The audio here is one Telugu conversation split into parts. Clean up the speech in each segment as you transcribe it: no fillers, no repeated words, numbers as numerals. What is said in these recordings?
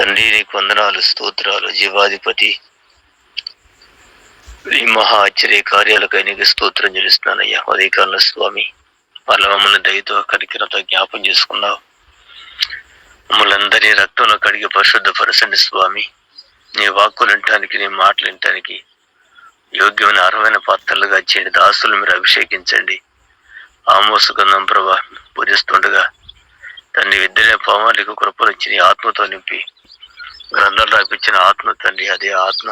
తండ్రి నీకు వందనాలు, స్తోత్రాలు. జీవాధిపతి, ఈ మహా ఆశ్చర్య కార్యాలకై నీకు స్తోత్రం చెల్లిస్తున్నానయ్యా. ఉదయకాల స్వామి, వాళ్ళ మమ్మల్ని దయతో కనికరంతో జ్ఞాపం చేసుకున్నావు. మమ్మల్ని అందరినీ రక్తంలో కడిగి పరిశుద్ధపరచండి స్వామి. నీ వాక్కులు వినటానికి, నీ మాటలు వినటానికి యోగ్యమైన అర్హమైన పాత్రలుగా చేయండి. దాసులు మీరు అభిషేకించండి. ఆమోసు గంధం ప్రభా పూజిస్తుండగా తండ్రి విద్యనే పామాలకు కృపలు ఇచ్చి నీ ఆత్మతో నింపి గ్రంథాలు రాపించిన ఆత్మ తండ్రి, అదే ఆత్మ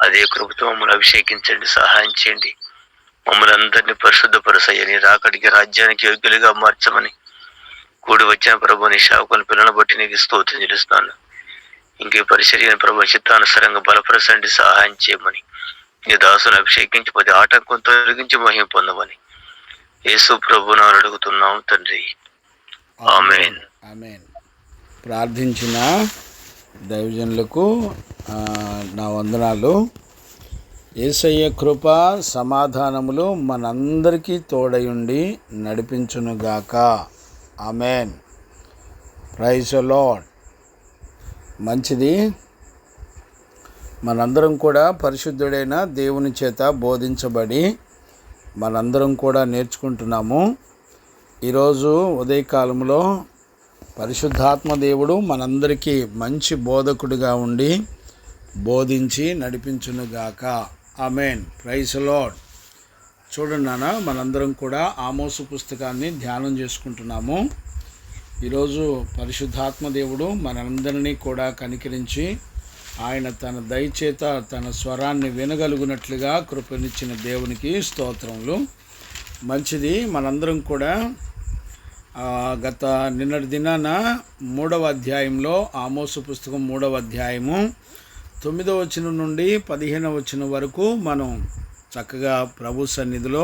అదే కృపతో మమ్మల్ని అభిషేకించండి, సహాయం చేయండి. మమ్మల్ని అందరినీ పరిశుద్ధపరచయ్య, నీ రాకడికి రాజ్యానికి యోగ్యులుగా మార్చమని కూడి వచ్చిన ప్రభు నీ సేవకుల పిల్లలను బట్టి నీకు స్తోత్రం చెల్లిస్తాను. ఇంకే పరిచర్యను ప్రభు చిత్తానుసారంగా బలపరచండి, సహాయం చేయమని నీ దాసును అభిషేకించి ప్రతి ఆటంకం తొలగించి మహిమ పొందమని యేసు ప్రభువును అడుగుతున్నాం తండ్రి, ఆమేన్. ఆమేన్. ప్రార్థించిన దైవజనులకు నా వందనాలు. యేసయ్య కృప సమాధానములు మనందరికీ తోడయుండి నడిపించునుగాక. ఆమేన్. Praise the lord. మంచిది. మనందరం కూడా పరిశుద్ధుడైన దేవుని చేత బోధించబడి మనందరం కూడా నేర్చుకుంటున్నాము. ఈరోజు ఉదయకాలంలో పరిశుద్ధాత్మ దేవుడు మనందరికీ మంచి బోధకుడిగా ఉండి బోధించి నడిపించునుగాక. ఆమేన్. Praise the lord. చూడండి నాన్న, మనందరం కూడా ఆమోసు పుస్తకాన్ని ధ్యానం చేసుకుంటున్నాము. ఈరోజు పరిశుద్ధాత్మ దేవుడు మనందరినీ కూడా కనికరించి ఆయన తన దయచేత తన స్వరాన్ని వినగలుగునట్లుగా కృపనిచ్చిన దేవునికి స్తోత్రములు. మంచిది. మనందరం కూడా నిన్నటి దినాన 3వ అధ్యాయంలో ఆమోసు పుస్తకం 3వ అధ్యాయము 9వ వచనం నుండి 15వ వచనం వరకు మనం చక్కగా ప్రభు సన్నిధిలో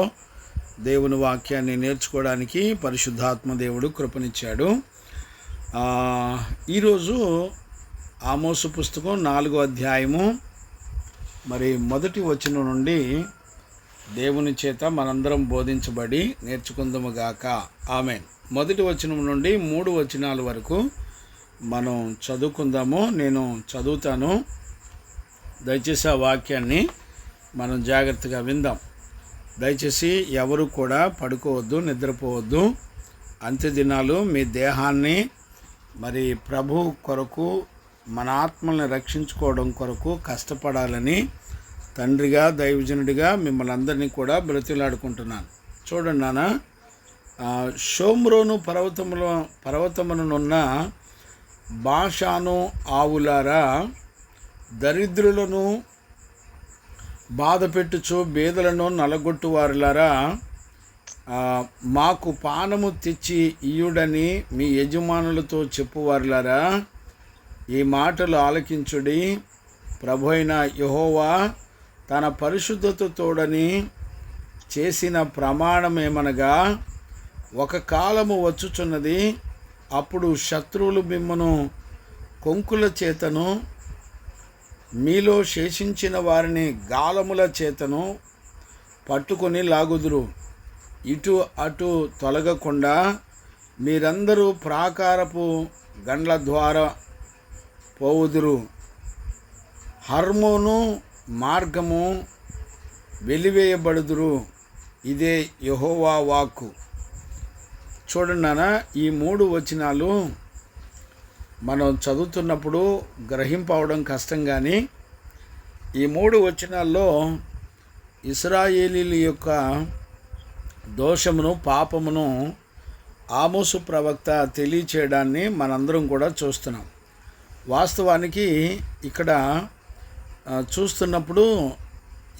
దేవుని వాక్యాన్ని నేర్చుకోవడానికి పరిశుద్ధాత్మ దేవుడు కృపనిచ్చాడు. ఈరోజు ఆమోసు పుస్తకం 4వ అధ్యాయము మరి 1వ వచనం నుండి దేవుని చేత మనందరం బోధించబడి నేర్చుకుందాముగాక. ఆమేన్. 1వ వచనం నుండి 3 వచనాల వరకు మనం చదువుకుందాము. నేను చదువుతాను. దయచేసి ఆ వాక్యాన్ని మనం జాగ్రత్తగా విందాం. దయచేసి ఎవరు కూడా పడుకోవద్దు, నిద్రపోవద్దు. అంత్య దినాలు మీ దేహాన్ని మరి ప్రభు కొరకు, మన ఆత్మల్ని రక్షించుకోవడం కొరకు కష్టపడాలని తండ్రిగా దైవజనుడిగా మిమ్మల్ని అందరినీ కూడా బ్రతిలాడుకుంటున్నాను. చూడండి నాన్న, షోమ్రోను పర్వతమునున్న బాషాను ఆవులారా, దరిద్రులను బాధ పెట్టుచు బేదలను నలగొట్టువారులారా, మాకు పానము తెచ్చి ఇయ్యుడని మీ యజమానులతో చెప్పువారులారా, ఈ మాటలు ఆలకించుడి. ప్రభు అయిన యెహోవా తన పరిశుద్ధత తోడని చేసిన ప్రమాణమేమనగా, ఒక కాలము వచ్చుచున్నది, అప్పుడు శత్రువులు మిమ్మను కొంకుల చేతను, మీలో శేషించిన వారిని గాలముల చేతను పట్టుకొని లాగుదురు. ఇటు అటు తొలగకుండా మీరందరూ ప్రాకారపు గండ్ల ద్వారా పోవుదురు. హర్మోను మార్గము వెలివేయబడుదురు. ఇదే యెహోవా వాక్కు. చూడండి నాన్న, ఈ 3 వచనాలు మనం చదువుతున్నప్పుడు గ్రహింపవడం కష్టం, కానీ ఈ 3 వచనాల్లో ఇశ్రాయేలీల యొక్క దోషమును, పాపమును ఆమోసు ప్రవక్త తెలియచేయడాన్ని మనందరం కూడా చూస్తున్నాం. వాస్తవానికి ఇక్కడ చూస్తున్నప్పుడు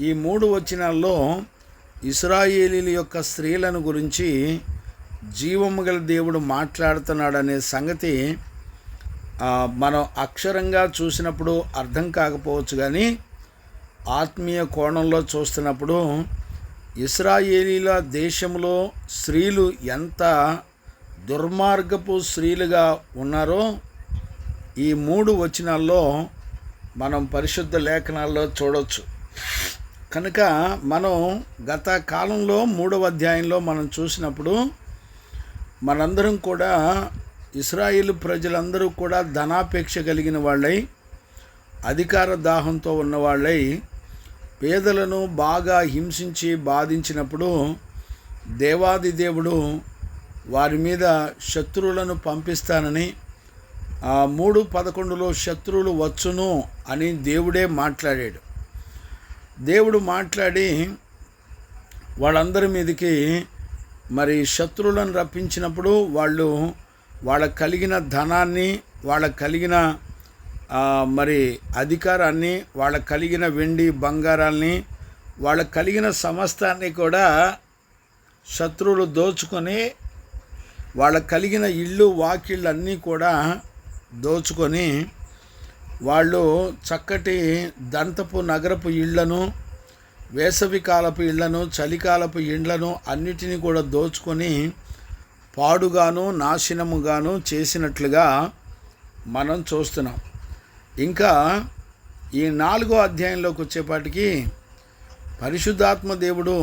ఈ 3 వచనాల్లో ఇశ్రాయేలీల యొక్క స్త్రీలను గురించి జీవము గల దేవుడు మాట్లాడుతున్నాడనే సంగతి మనం అక్షరంగా చూసినప్పుడు అర్థం కాకపోవచ్చు, కానీ ఆత్మీయ కోణంలో చూస్తున్నప్పుడు ఇశ్రాయేలీల దేశంలో స్త్రీలు ఎంత దుర్మార్గపు స్త్రీలుగా ఉన్నారో ఈ 3 వచనాల్లో మనం పరిశుద్ధ లేఖనాల్లో చూడవచ్చు. కనుక మనం గత కాలంలో 3వ అధ్యాయంలో మనం చూసినప్పుడు మనందరం కూడా ఇశ్రాయేలు ప్రజలందరూ కూడా ధనాపేక్ష కలిగిన వాళ్ళై, అధికార దాహంతో ఉన్నవాళ్ళై, పేదలను బాగా హింసించి బాధించినప్పుడు దేవాది దేవుడు వారి మీద శత్రువులను పంపిస్తానని, 3:11లో శత్రువులు వచ్చును అని దేవుడే మాట్లాడాడు. దేవుడు మాట్లాడి వాళ్ళందరి మీదకి మరి శత్రువులను రప్పించినప్పుడు వాళ్ళకు కలిగిన ధనాన్ని, వాళ్ళకు కలిగిన మరి అధికారాన్ని, వాళ్ళకు కలిగిన వెండి బంగారాల్ని, వాళ్ళకు కలిగిన సమస్తాన్ని కూడా శత్రువులు దోచుకొని, వాళ్ళకు కలిగిన ఇళ్ళు వాకిళ్ళు అన్నీ కూడా దోచుకొని, వాళ్ళు చక్కటి దంతపు నగరపు ఇళ్లను, వేసవికాలపు ఇళ్లను, చలికాలపు ఇండ్లను అన్నిటినీ కూడా దోచుకొని పాడుగాను నాశనముగాను చేసినట్లుగా మనం చూస్తున్నాం. ఇంకా ఈ 4వ అధ్యాయంలోకి వచ్చేపాటికి పరిశుద్ధాత్మ దేవుడు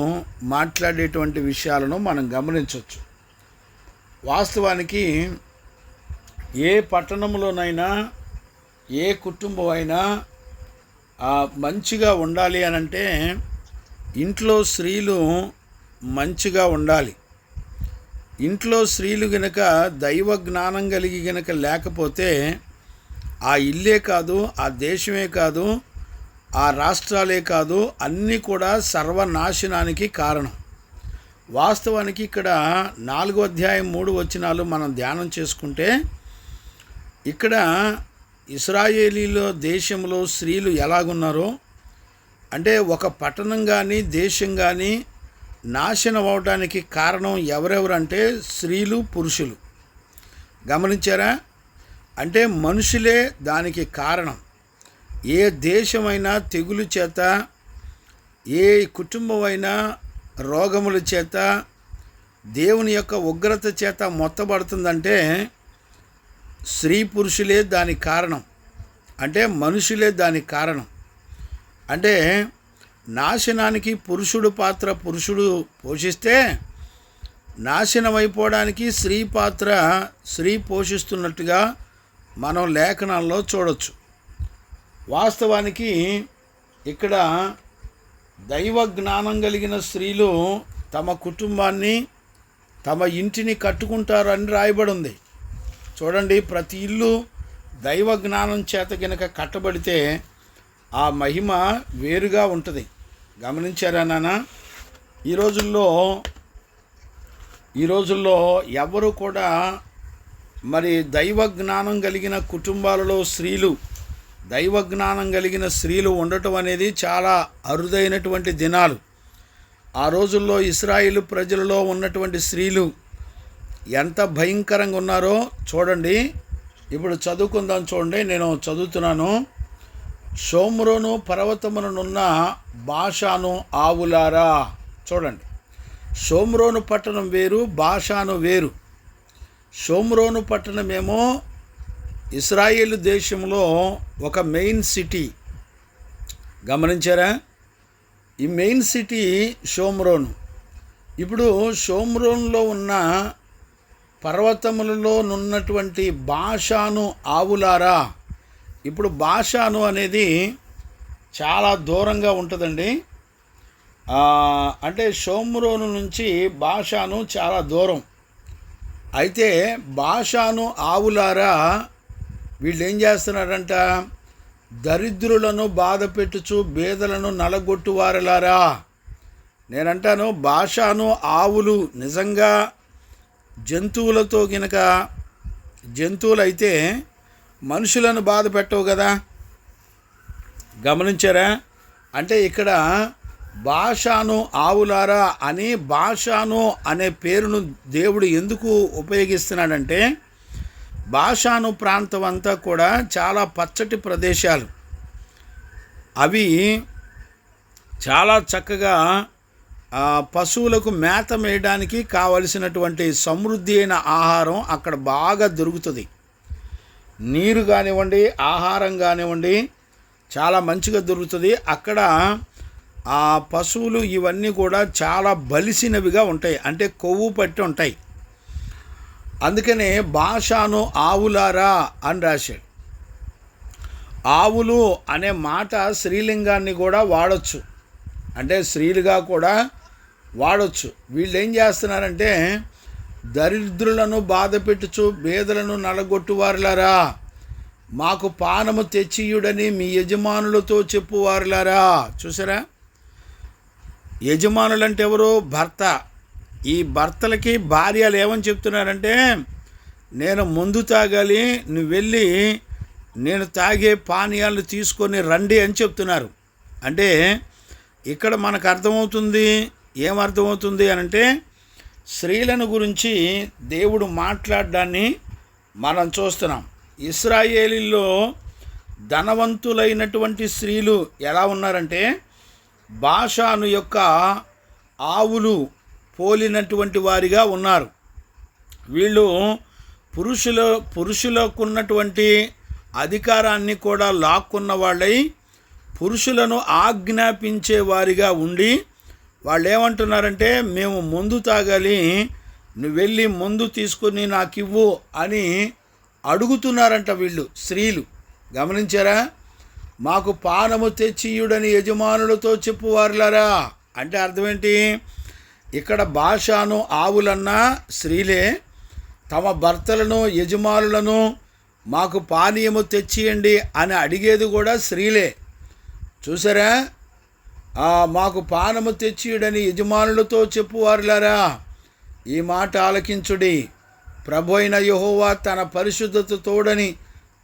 మాట్లాడేటువంటి విషయాలను మనం గమనించవచ్చు. వాస్తవానికి ఏ పట్టణంలోనైనా, ఏ కుటుంబం అయినా మంచిగా ఉండాలి అనంటే ఇంట్లో స్త్రీలు మంచిగా ఉండాలి. ఇంట్లో స్త్రీలు గనక దైవ జ్ఞానం కలిగి గనక లేకపోతే ఆ ఇల్లే కాదు, ఆ దేశమే కాదు, ఆ రాష్ట్రాలే కాదు, అన్నీ కూడా సర్వనాశనానికి కారణం. వాస్తవానికి ఇక్కడ 4వ అధ్యాయం 3 వచనాలు మనం ధ్యానం చేసుకుంటే, ఇక్కడ ఇశ్రాయేలీలో దేశంలో స్త్రీలు ఎలాగున్నారో అంటే, ఒక పట్టణం కానీ దేశం కానీ నాశనం అవడానికి కారణం ఎవరెవరంటే స్త్రీలు, పురుషులు. గమనించారా? అంటే మనుషులే దానికి కారణం. ఏ దేశమైనా తెగులు చేత, ఏ కుటుంబమైనా రోగముల చేత, దేవుని యొక్క ఉగ్రత చేత మొత్తబడుతుందంటే స్త్రీ పురుషులే దానికి కారణం. అంటే మనుషులే దానికి కారణం. అంటే నాశనానికి పురుషుడు పాత్ర పురుషుడు పోషిస్తే, నాశనం అయిపోవడానికి స్త్రీ పాత్ర స్త్రీ పోషిస్తున్నట్టుగా మనం లేఖనాల్లో చూడవచ్చు. వాస్తవానికి ఇక్కడ దైవ జ్ఞానం కలిగిన స్త్రీలు తమ కుటుంబాన్ని, తమ ఇంటిని కట్టుకుంటారు అని రాయబడి ఉంది. చూడండి, ప్రతి ఇల్లు దైవ జ్ఞానం చేత గనక కట్టబడితే ఆ మహిమ వేరుగా ఉంటుంది. గమనించారా నాన్న? ఈ రోజుల్లో ఎవరు కూడా మరి దైవ జ్ఞానం కలిగిన కుటుంబాలలో దైవ జ్ఞానం కలిగిన స్త్రీలు ఉండటం అనేది చాలా అరుదైనటువంటి దినాలు. ఆ రోజుల్లో ఇశ్రాయేలు ప్రజలలో ఉన్నటువంటి స్త్రీలు ఎంత భయంకరంగా ఉన్నారో చూడండి. ఇప్పుడు చదువుకుందాం. చూడండి, నేను చదువుతున్నాను. షోమ్రోను పర్వతమునున్న బాషాను ఆవులారా. చూడండి, షోమ్రోను పట్టణం వేరు, బాషాను వేరు. షోమ్రోను పట్టణమేమో ఇశ్రాయేలు దేశంలో ఒక మెయిన్ సిటీ. గమనించారా? ఈ మెయిన్ సిటీ షోమ్రోను. ఇప్పుడు షోమ్రోన్లో ఉన్న పర్వతములలో నున్నటువంటి బాషాను ఆవులారా. ఇప్పుడు బాషాను అనేది చాలా దూరంగా ఉంటుందండి. అంటే షోమ్రోను నుంచి బాషాను చాలా దూరం. అయితే బాషాను ఆవులారా వీళ్ళు ఏం చేస్తున్నారంట? దరిద్రులను బాధ పెట్టుచు బేదలను నలగొట్టువారలారా. నేనంటాను, బాషాను ఆవులు నిజంగా జంతువులతో గినక జంతువులైతే మనుషులను బాధ పెట్టవు కదా. గమనించారా? అంటే ఇక్కడ బాషాను ఆవులారా అని బాషాను అనే పేరును దేవుడు ఎందుకు ఉపయోగిస్తున్నాడంటే, బాషాను ప్రాంతం అంతా కూడా చాలా పచ్చటి ప్రదేశాలు. అవి చాలా చక్కగా పశువులకు మేత మేయడానికి కావలసినటువంటి సమృద్ధి అయిన ఆహారం అక్కడ బాగా దొరుకుతుంది. నీరు కానివ్వండి, ఆహారం కానివ్వండి, చాలా మంచిగా దొరుకుతుంది. అక్కడ ఆ పశువులు ఇవన్నీ కూడా చాలా బలిసినవిగా ఉంటాయి. అంటే కొవ్వు పట్టి ఉంటాయి. అందుకనే బాషాను ఆవులారా అని రాశాడు. ఆవులు అనే మాట స్త్రీలింగాన్ని కూడా వాడచ్చు, అంటే స్త్రీలుగా కూడా వాడచ్చు. వీళ్ళు ఏం చేస్తున్నారంటే, దరిద్రులను బాధ పెట్టుచు బేదలను నలగొట్టువారులారా, మాకు పానము తెచ్చియుడని మీ యజమానులతో చెప్పువారులారా. చూసారా, యజమానులంటే ఎవరు? భర్త. ఈ భర్తలకి భార్యలు ఏమని చెప్తున్నారంటే, నేను ముందు తాగాలి, నువ్వు వెళ్ళి నేను తాగే పానీయాలను తీసుకొని రండి అని చెప్తున్నారు. అంటే ఇక్కడ మనకు అర్థమవుతుంది, ఏమర్థమవుతుంది అని అంటే, స్త్రీలను గురించి దేవుడు మాట్లాడడాన్ని మనం చూస్తున్నాం. ఇశ్రాయేలీల్లో ధనవంతులైనటువంటి స్త్రీలు ఎలా ఉన్నారంటే, బాషాను యొక్క ఆవులు పోలినటువంటి వారిగా ఉన్నారు. వీళ్ళు పురుషులకున్నటువంటి అధికారాన్ని కూడా లాక్కున్న వాళ్ళై పురుషులను ఆజ్ఞాపించే వారిగా ఉండి, వాళ్ళు ఏమంటున్నారంటే, మేము ముందు తాగాలి, నువ్వు వెళ్ళి ముందు తీసుకుని నాకు ఇవ్వు అని అడుగుతున్నారంట వీళ్ళు స్త్రీలు. గమనించారా? మాకు పానము తెచ్చియుడని యజమానులతో చెప్పువారులారా అంటే అర్థం ఏంటి? ఇక్కడ బాషాను ఆవులన్నా స్త్రీలే, తమ భర్తలను యజమానులను మాకు పానీయము తెచ్చియండి అని అడిగేది కూడా స్త్రీలే. చూసారా, మాకు పానము తెచ్చియుడని యజమానులతో చెప్పువారులారా, ఈ మాట ఆలకించుడి. ప్రభు అయిన యెహోవా తన పరిశుద్ధత తోడని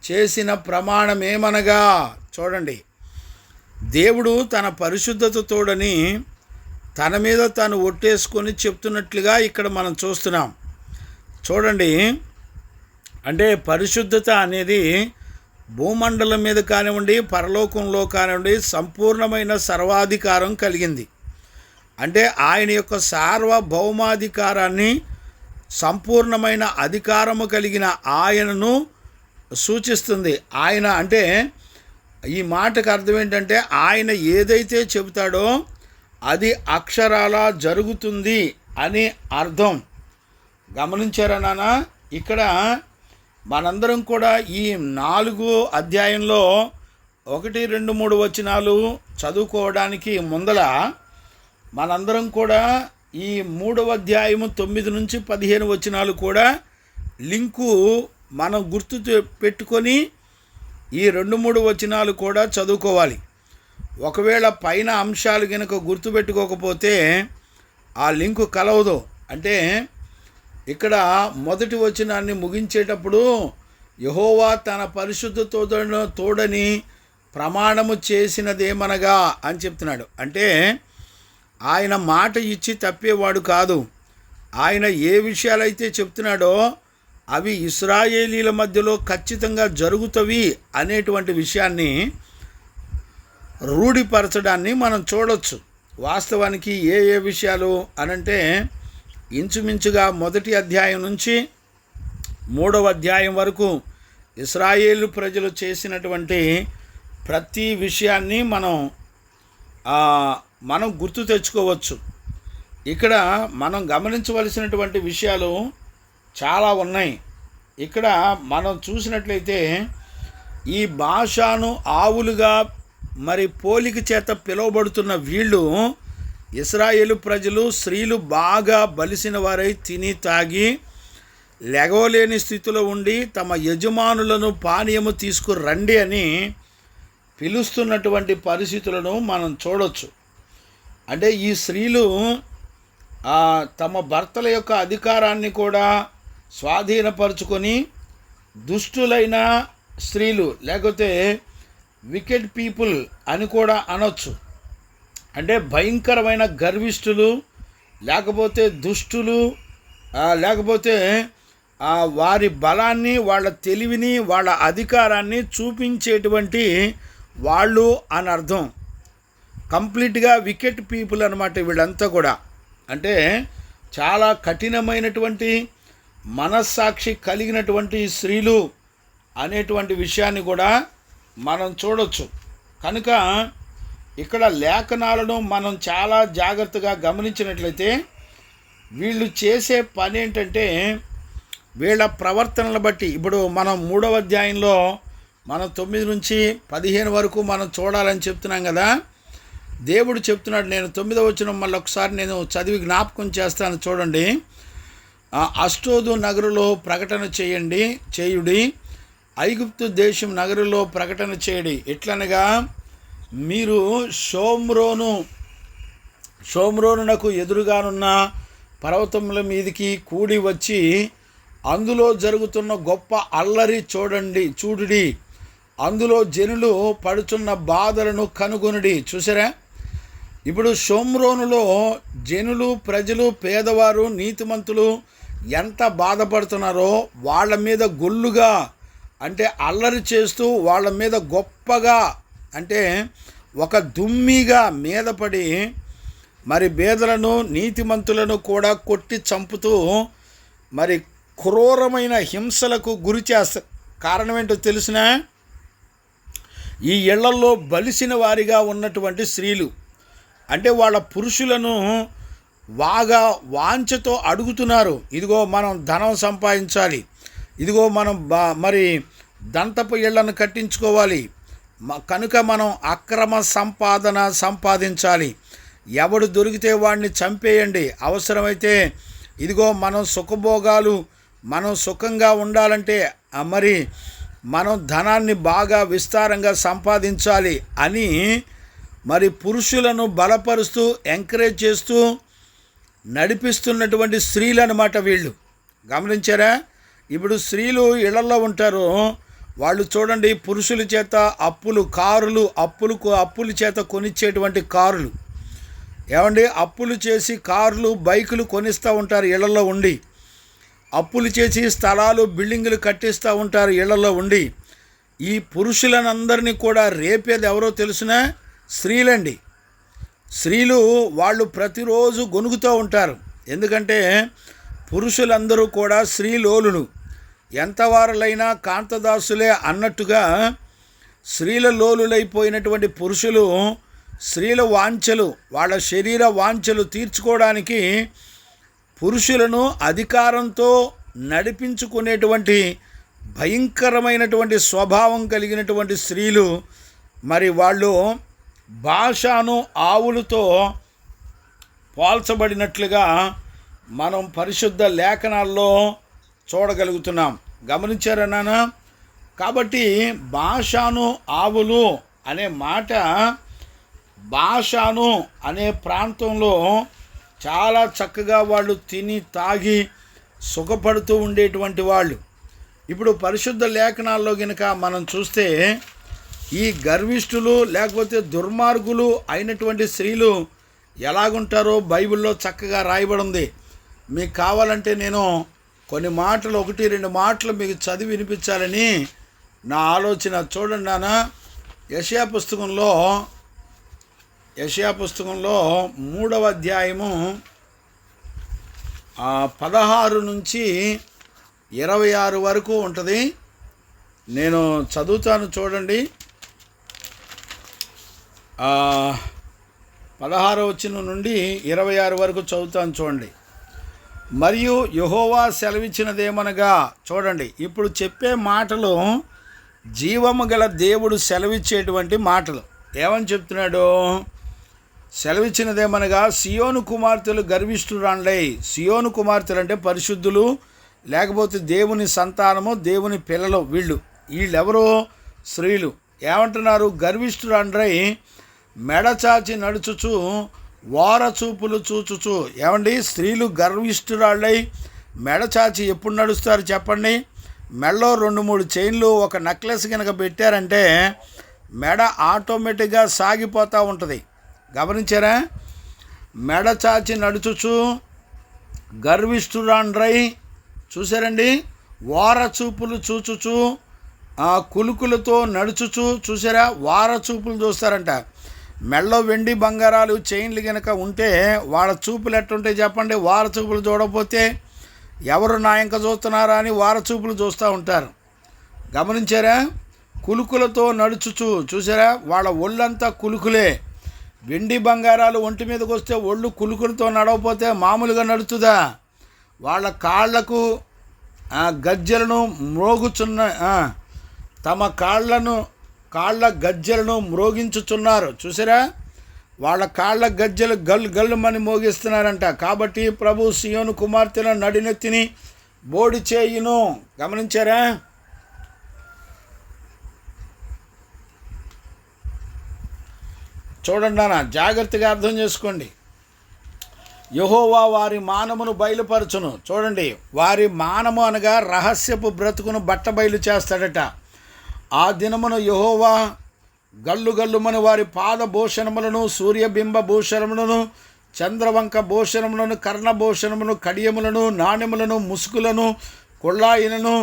చేసిన ప్రమాణమేమనగా, చూడండి, దేవుడు తన పరిశుద్ధత తోడని తన మీద తాను ఒట్టేసుకొని చెప్తున్నట్లుగా ఇక్కడ మనం చూస్తున్నాం. చూడండి, అంటే పరిశుద్ధత అనేది భూమండలం మీద కానివ్వండి, పరలోకంలో కానివ్వండి, సంపూర్ణమైన సర్వాధికారం కలిగింది. అంటే ఆయన యొక్క సార్వభౌమాధికారాన్ని, సంపూర్ణమైన అధికారము కలిగిన ఆయనను సూచిస్తుంది. ఆయన అంటే ఈ మాటకు అర్థం ఏంటంటే, ఆయన ఏదైతే చెబుతాడో అది అక్షరాలా జరుగుతుంది అని అర్థం. గమనించారా నాన్న? ఇక్కడ మనందరం కూడా ఈ 4 అధ్యాయంలో 1, 2, 3 వచనాలు చదువుకోవడానికి ముందల మనందరం కూడా ఈ 3వ అధ్యాయము 9 నుంచి 15 వచనాలు కూడా లింకు మనం గుర్తు పెట్టుకొని ఈ 2-3 వచనాలు కూడా చదువుకోవాలి. ఒకవేళ పైన అంశాలు కనుక గుర్తుపెట్టుకోకపోతే ఆ లింకు కలవదు. అంటే ఇక్కడ మొదటి వచనాన్ని ముగించేటప్పుడు యెహోవా తన పరిశుద్ధ తోడని ప్రమాణము చేసినదేమనగా అని చెప్తున్నాడు. అంటే ఆయన మాట ఇచ్చి తప్పేవాడు కాదు. ఆయన ఏ విషయాలైతే చెప్తున్నాడో అవి ఇశ్రాయేలీల మధ్యలో ఖచ్చితంగా జరుగుతవి అనేటువంటి విషయాన్ని రూఢిపరచడాన్ని మనం చూడొచ్చు. వాస్తవానికి ఏ విషయాలు అనంటే, ఇంచుమించుగా 1వ అధ్యాయం నుంచి 3వ అధ్యాయం వరకు ఇశ్రాయేలు ప్రజలు చేసినటువంటి ప్రతి విషయాన్ని మనం గుర్తు తెచ్చుకోవచ్చు. ఇక్కడ మనం గమనించవలసినటువంటి విషయాలు చాలా ఉన్నాయి. ఇక్కడ మనం చూసినట్లయితే ఈ బాషాను ఆవులుగా మరి పోలిక చేత పిలువబడుతున్న వీళ్ళు ఇశ్రాయేలు ప్రజలు, స్త్రీలు బాగా బలిసిన వారై తిని తాగి లెగవలేని స్థితిలో ఉండి తమ యజమానులను పానీయము తీసుకురండి అని పిలుస్తున్నటువంటి పరిస్థితులను మనం చూడొచ్చు. అంటే ఈ స్త్రీలు తమ భర్తల యొక్క అధికారాన్ని కూడా స్వాధీనపరుచుకొని దుష్టులైన స్త్రీలు, లేకపోతే వికెడ్ పీపుల్ అని కూడా అనొచ్చు. అంటే భయంకరమైన గర్విష్ఠులు, లేకపోతే దుష్టులు, లేకపోతే వారి బలాన్ని, వాళ్ళ తెలివిని, వాళ్ళ అధికారాన్ని చూపించేటువంటి వాళ్ళు అని అర్థం. కంప్లీట్గా వికెట్ పీపుల్ అన్నమాట వీళ్ళంతా కూడా. అంటే చాలా కఠినమైనటువంటి మనస్సాక్షి కలిగినటువంటి స్త్రీలు అనేటువంటి విషయాన్ని కూడా మనం చూడొచ్చు. కనుక ఇక్కడ లేఖనాలను మనం చాలా జాగ్రత్తగా గమనించినట్లయితే వీళ్ళు చేసే పని ఏంటంటే, వీళ్ళ ప్రవర్తనలు బట్టి ఇప్పుడు మనం 3వ అధ్యాయంలో మనం 9 నుంచి 15 వరకు మనం చూడాలని చెప్తున్నాం కదా. దేవుడు చెప్తున్నాడు, నేను 9వ వచనం మళ్ళీ ఒకసారి నేను చదివి జ్ఞాపకం చేస్తాను చూడండి. అష్టోదు నగరులో ప్రకటన చేయుడి, ఐగుప్తు దేశం నగరులో ప్రకటన చేయడి. ఎట్లనగా మీరు షోమ్రోనునకు ఎదురుగానున్న పర్వతముల మీదికి కూడి వచ్చి అందులో జరుగుతున్న గొప్ప అల్లరి చూడుడి, అందులో జనులు పడుచున్న బాధలను కనుగొనుడి. చూసారా, ఇప్పుడు షోమ్రోనులో జనులు, ప్రజలు, పేదవారు, నీతిమంతులు ఎంత బాధపడుతున్నారో వాళ్ళ మీద గొల్లుగా అంటే అల్లరి చేస్తూ వాళ్ళ మీద గొప్పగా అంటే ఒక దుమ్మిగా మీద పడి మరి పేదలను, నీతిమంతులను కూడా కొట్టి చంపుతూ మరి క్రూరమైన హింసలకు గురి చేస్తారు. కారణం ఏంటో తెలిసిన, ఈ ఇళ్లలో బలిసిన వారిగా ఉన్నటువంటి స్త్రీలు అంటే వాళ్ళ పురుషులను బాగా వాంఛతో అడుగుతున్నారు. ఇదిగో మనం ధనం సంపాదించాలి, ఇదిగో మనం మరి దంతపు ఇళ్లను కట్టించుకోవాలి, కనుక మనం అక్రమ సంపాదించాలి, ఎవడు దొరికితే వాడిని చంపేయండి, అవసరమైతే ఇదిగో మనం సుఖభోగాలు మనం సుఖంగా ఉండాలంటే మరి మనం ధనాన్ని బాగా విస్తారంగా సంపాదించాలి అని మరి పురుషులను బలపరుస్తూ ఎంకరేజ్ చేస్తూ నడిపిస్తున్నటువంటి స్త్రీలు అన్నమాట వీళ్ళు. గమనించారా? ఇప్పుడు స్త్రీలు ఇళ్లలో ఉంటారు, వాళ్ళు చూడండి పురుషుల చేత అప్పుల చేత కొనిచ్చేటువంటి కారులు, ఏమండి అప్పులు చేసి కార్లు, బైకులు కొనిస్తూ ఉంటారు ఇళ్లలో ఉండి, అప్పులు చేసి స్థలాలు, బిల్డింగులు కట్టిస్తూ ఉంటారు ఇళ్లలో ఉండి. ఈ పురుషులనందరినీ కూడా రేపేది ఎవరో తెలుసునా? స్త్రీలండి. స్త్రీలు వాళ్ళు ప్రతిరోజు గొనుగుతూ ఉంటారు. ఎందుకంటే పురుషులందరూ కూడా స్త్రీలోలులు, ఎంతవారులైనా కాంతదాసులే అన్నట్టుగా స్త్రీల లోలులైపోయినటువంటి పురుషులు స్త్రీల వాంఛలు, వాళ్ళ శరీర వాంఛలు తీర్చుకోవడానికి పురుషులను అధికారంతో నడిపించుకునేటువంటి భయంకరమైనటువంటి స్వభావం కలిగినటువంటి స్త్రీలు. మరి వాళ్ళు భాషను ఆవులతో పోల్చబడినట్లుగా మనం పరిశుద్ధ లేఖనాల్లో చూడగలుగుతున్నాం. గమనించారా నాన్న? కాబట్టి భాషను ఆవులు అనే మాట భాషను అనే ప్రాంతంలో చాలా చక్కగా వాళ్ళు తిని తాగి సుఖపడుతూ ఉండేటువంటి వాళ్ళు. ఇప్పుడు పరిశుద్ధ లేఖనాల్లో కనుక మనం చూస్తే ఈ గర్విష్ఠులు లేకపోతే దుర్మార్గులు అయినటువంటి స్త్రీలు ఎలాగుంటారో బైబిల్లో చక్కగా రాయబడి ఉంది. మీకు కావాలంటే నేను కొన్ని మాటలు 1-2 మాటలు మీకు చదివి వినిపించాలని నా ఆలోచన. చూడండి నాన్న, యెషయా పుస్తకంలో 3వ అధ్యాయము 16 నుంచి 26 వరకు ఉంటుంది. నేను చదువుతాను చూడండి. 16వ వచనం నుండి 26 వరకు చదువుతాను చూడండి. మరియు యెహోవా సెలవిచ్చినదేమనగా, చూడండి ఇప్పుడు చెప్పే మాటలు జీవము గల దేవుడు సెలవిచ్చేటువంటి మాటలు. ఏమని చెప్తున్నాడు? సెలవిచ్చినదేమనగా, సియోను కుమార్తెలు గర్విష్ఠురాండ్లై. సియోను కుమార్తెలు అంటే పరిశుద్ధులు, లేకపోతే దేవుని సంతానము, దేవుని పిల్లలు. వీళ్ళెవరో స్త్రీలు ఏమంటున్నారు? గర్విష్ఠురాండ్రై మెడచాచి నడుచుచు వార చూపులు చూచుచు. ఏమండి, స్త్రీలు గర్విష్ఠురాళ్ళై మెడచాచి ఎప్పుడు నడుస్తారు చెప్పండి? మెడలో 2-3 చైన్లు, ఒక నెక్లెస్ కనుక పెట్టారంటే మెడ ఆటోమేటిక్గా సాగిపోతూ ఉంటుంది. గమనించారా? మెడచాచి నడుచుచు గర్విష్ఠురాండ్రై, చూసారండి, వార చూపులు చూచుచు కులుకులతో నడుచుచు. చూసారా? వార చూపులు చూస్తారంట. మెడలో వెండి బంగారాలు చైన్లు కనుక ఉంటే వాళ్ళ చూపులు ఎట్టుంటాయి చెప్పండి? వార చూపులు చూడకపోతే ఎవరు నా ఇంక చూస్తున్నారా అని వార చూపులు చూస్తూ ఉంటారు. గమనించారా? కులుకులతో నడుచుచు. చూసారా? వాళ్ళ ఒళ్ళంతా కులుకులే. వెండి బంగారాలు ఒంటి మీదకి వస్తే ఒళ్ళు కులుకులతో నడవపోతే మామూలుగా నడుతుందా? వాళ్ళ కాళ్ళకు గజ్జెలను మ్రోగుచున్న తమ కాళ్ళ గజ్జెలను మ్రోగించుచున్నారు. చూసారా, వాళ్ళ కాళ్ళ గజ్జెలు గల్లు గల్లుమని మోగిస్తున్నారంట. కాబట్టి ప్రభు సియోను కుమార్తెల నడినెత్తిని బోడి చేయును. గమనించారా? చూడండి అన్న, జాగ్రత్తగా అర్థం చేసుకోండి. యెహోవా వారి మానమును బయలుపరచును. చూడండి, వారి మానము అనగా రహస్యపు బ్రతుకును బట్టబయలు చేస్తాడట. ఆ దినమును యెహోవా గల్లు గల్లుమని వారి పాద భూషణములను, సూర్యబింబ భూషణములను, చంద్రవంక భూషణములను, కర్ణభూషణములను, కడియములను, నాణ్యములను, ముసుగులను, కొళ్ళాయిలను,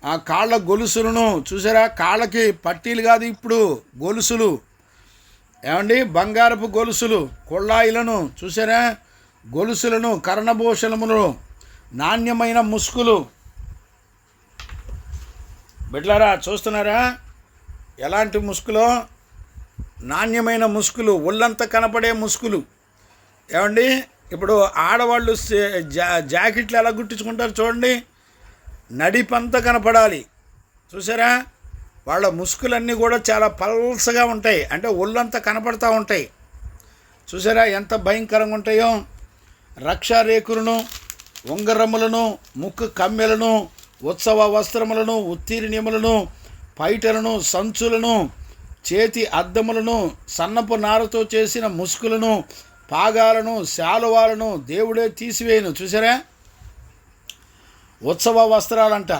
ఆ కాళ్ళ గొలుసులను. చూసారా, కాళ్ళకి పట్టీలు కాదు, ఇప్పుడు గొలుసులు. ఏమండి, బంగారపు గొలుసులు, కొళ్ళాయిలను. చూసారా, గొలుసులను, కర్ణభూషణములను, నాణ్యమైన ముసుగులు. బిడ్డలారా, చూస్తున్నారా ఎలాంటి ముసుగులో? నాణ్యమైన ముసుగులు, ఒళ్ళంతా కనపడే ముసుగులు. ఏమండి, ఇప్పుడు ఆడవాళ్ళు జాకెట్లు ఎలా గుట్టించుకుంటారు చూడండి, నడిపంతా కనపడాలి. చూసారా, వాళ్ళ ముసుగులన్నీ కూడా చాలా పల్సగా ఉంటాయి, అంటే ఒళ్ళంతా కనపడతా ఉంటాయి. చూసారా ఎంత భయంకరంగా ఉంటాయో? రక్షారేకులను, ఉంగరములను, ముక్కు కమ్మెలను, ఉత్సవ వస్త్రములను, ఉత్తీర్ణ్యములను, పైటలను, సంచులను, చేతి అద్దములను, సన్నపు నారతో చేసిన ముసుగులను, పాగాలను, శాలువాలను దేవుడే తీసివేయను. చూసారా, ఉత్సవ వస్త్రాలంట.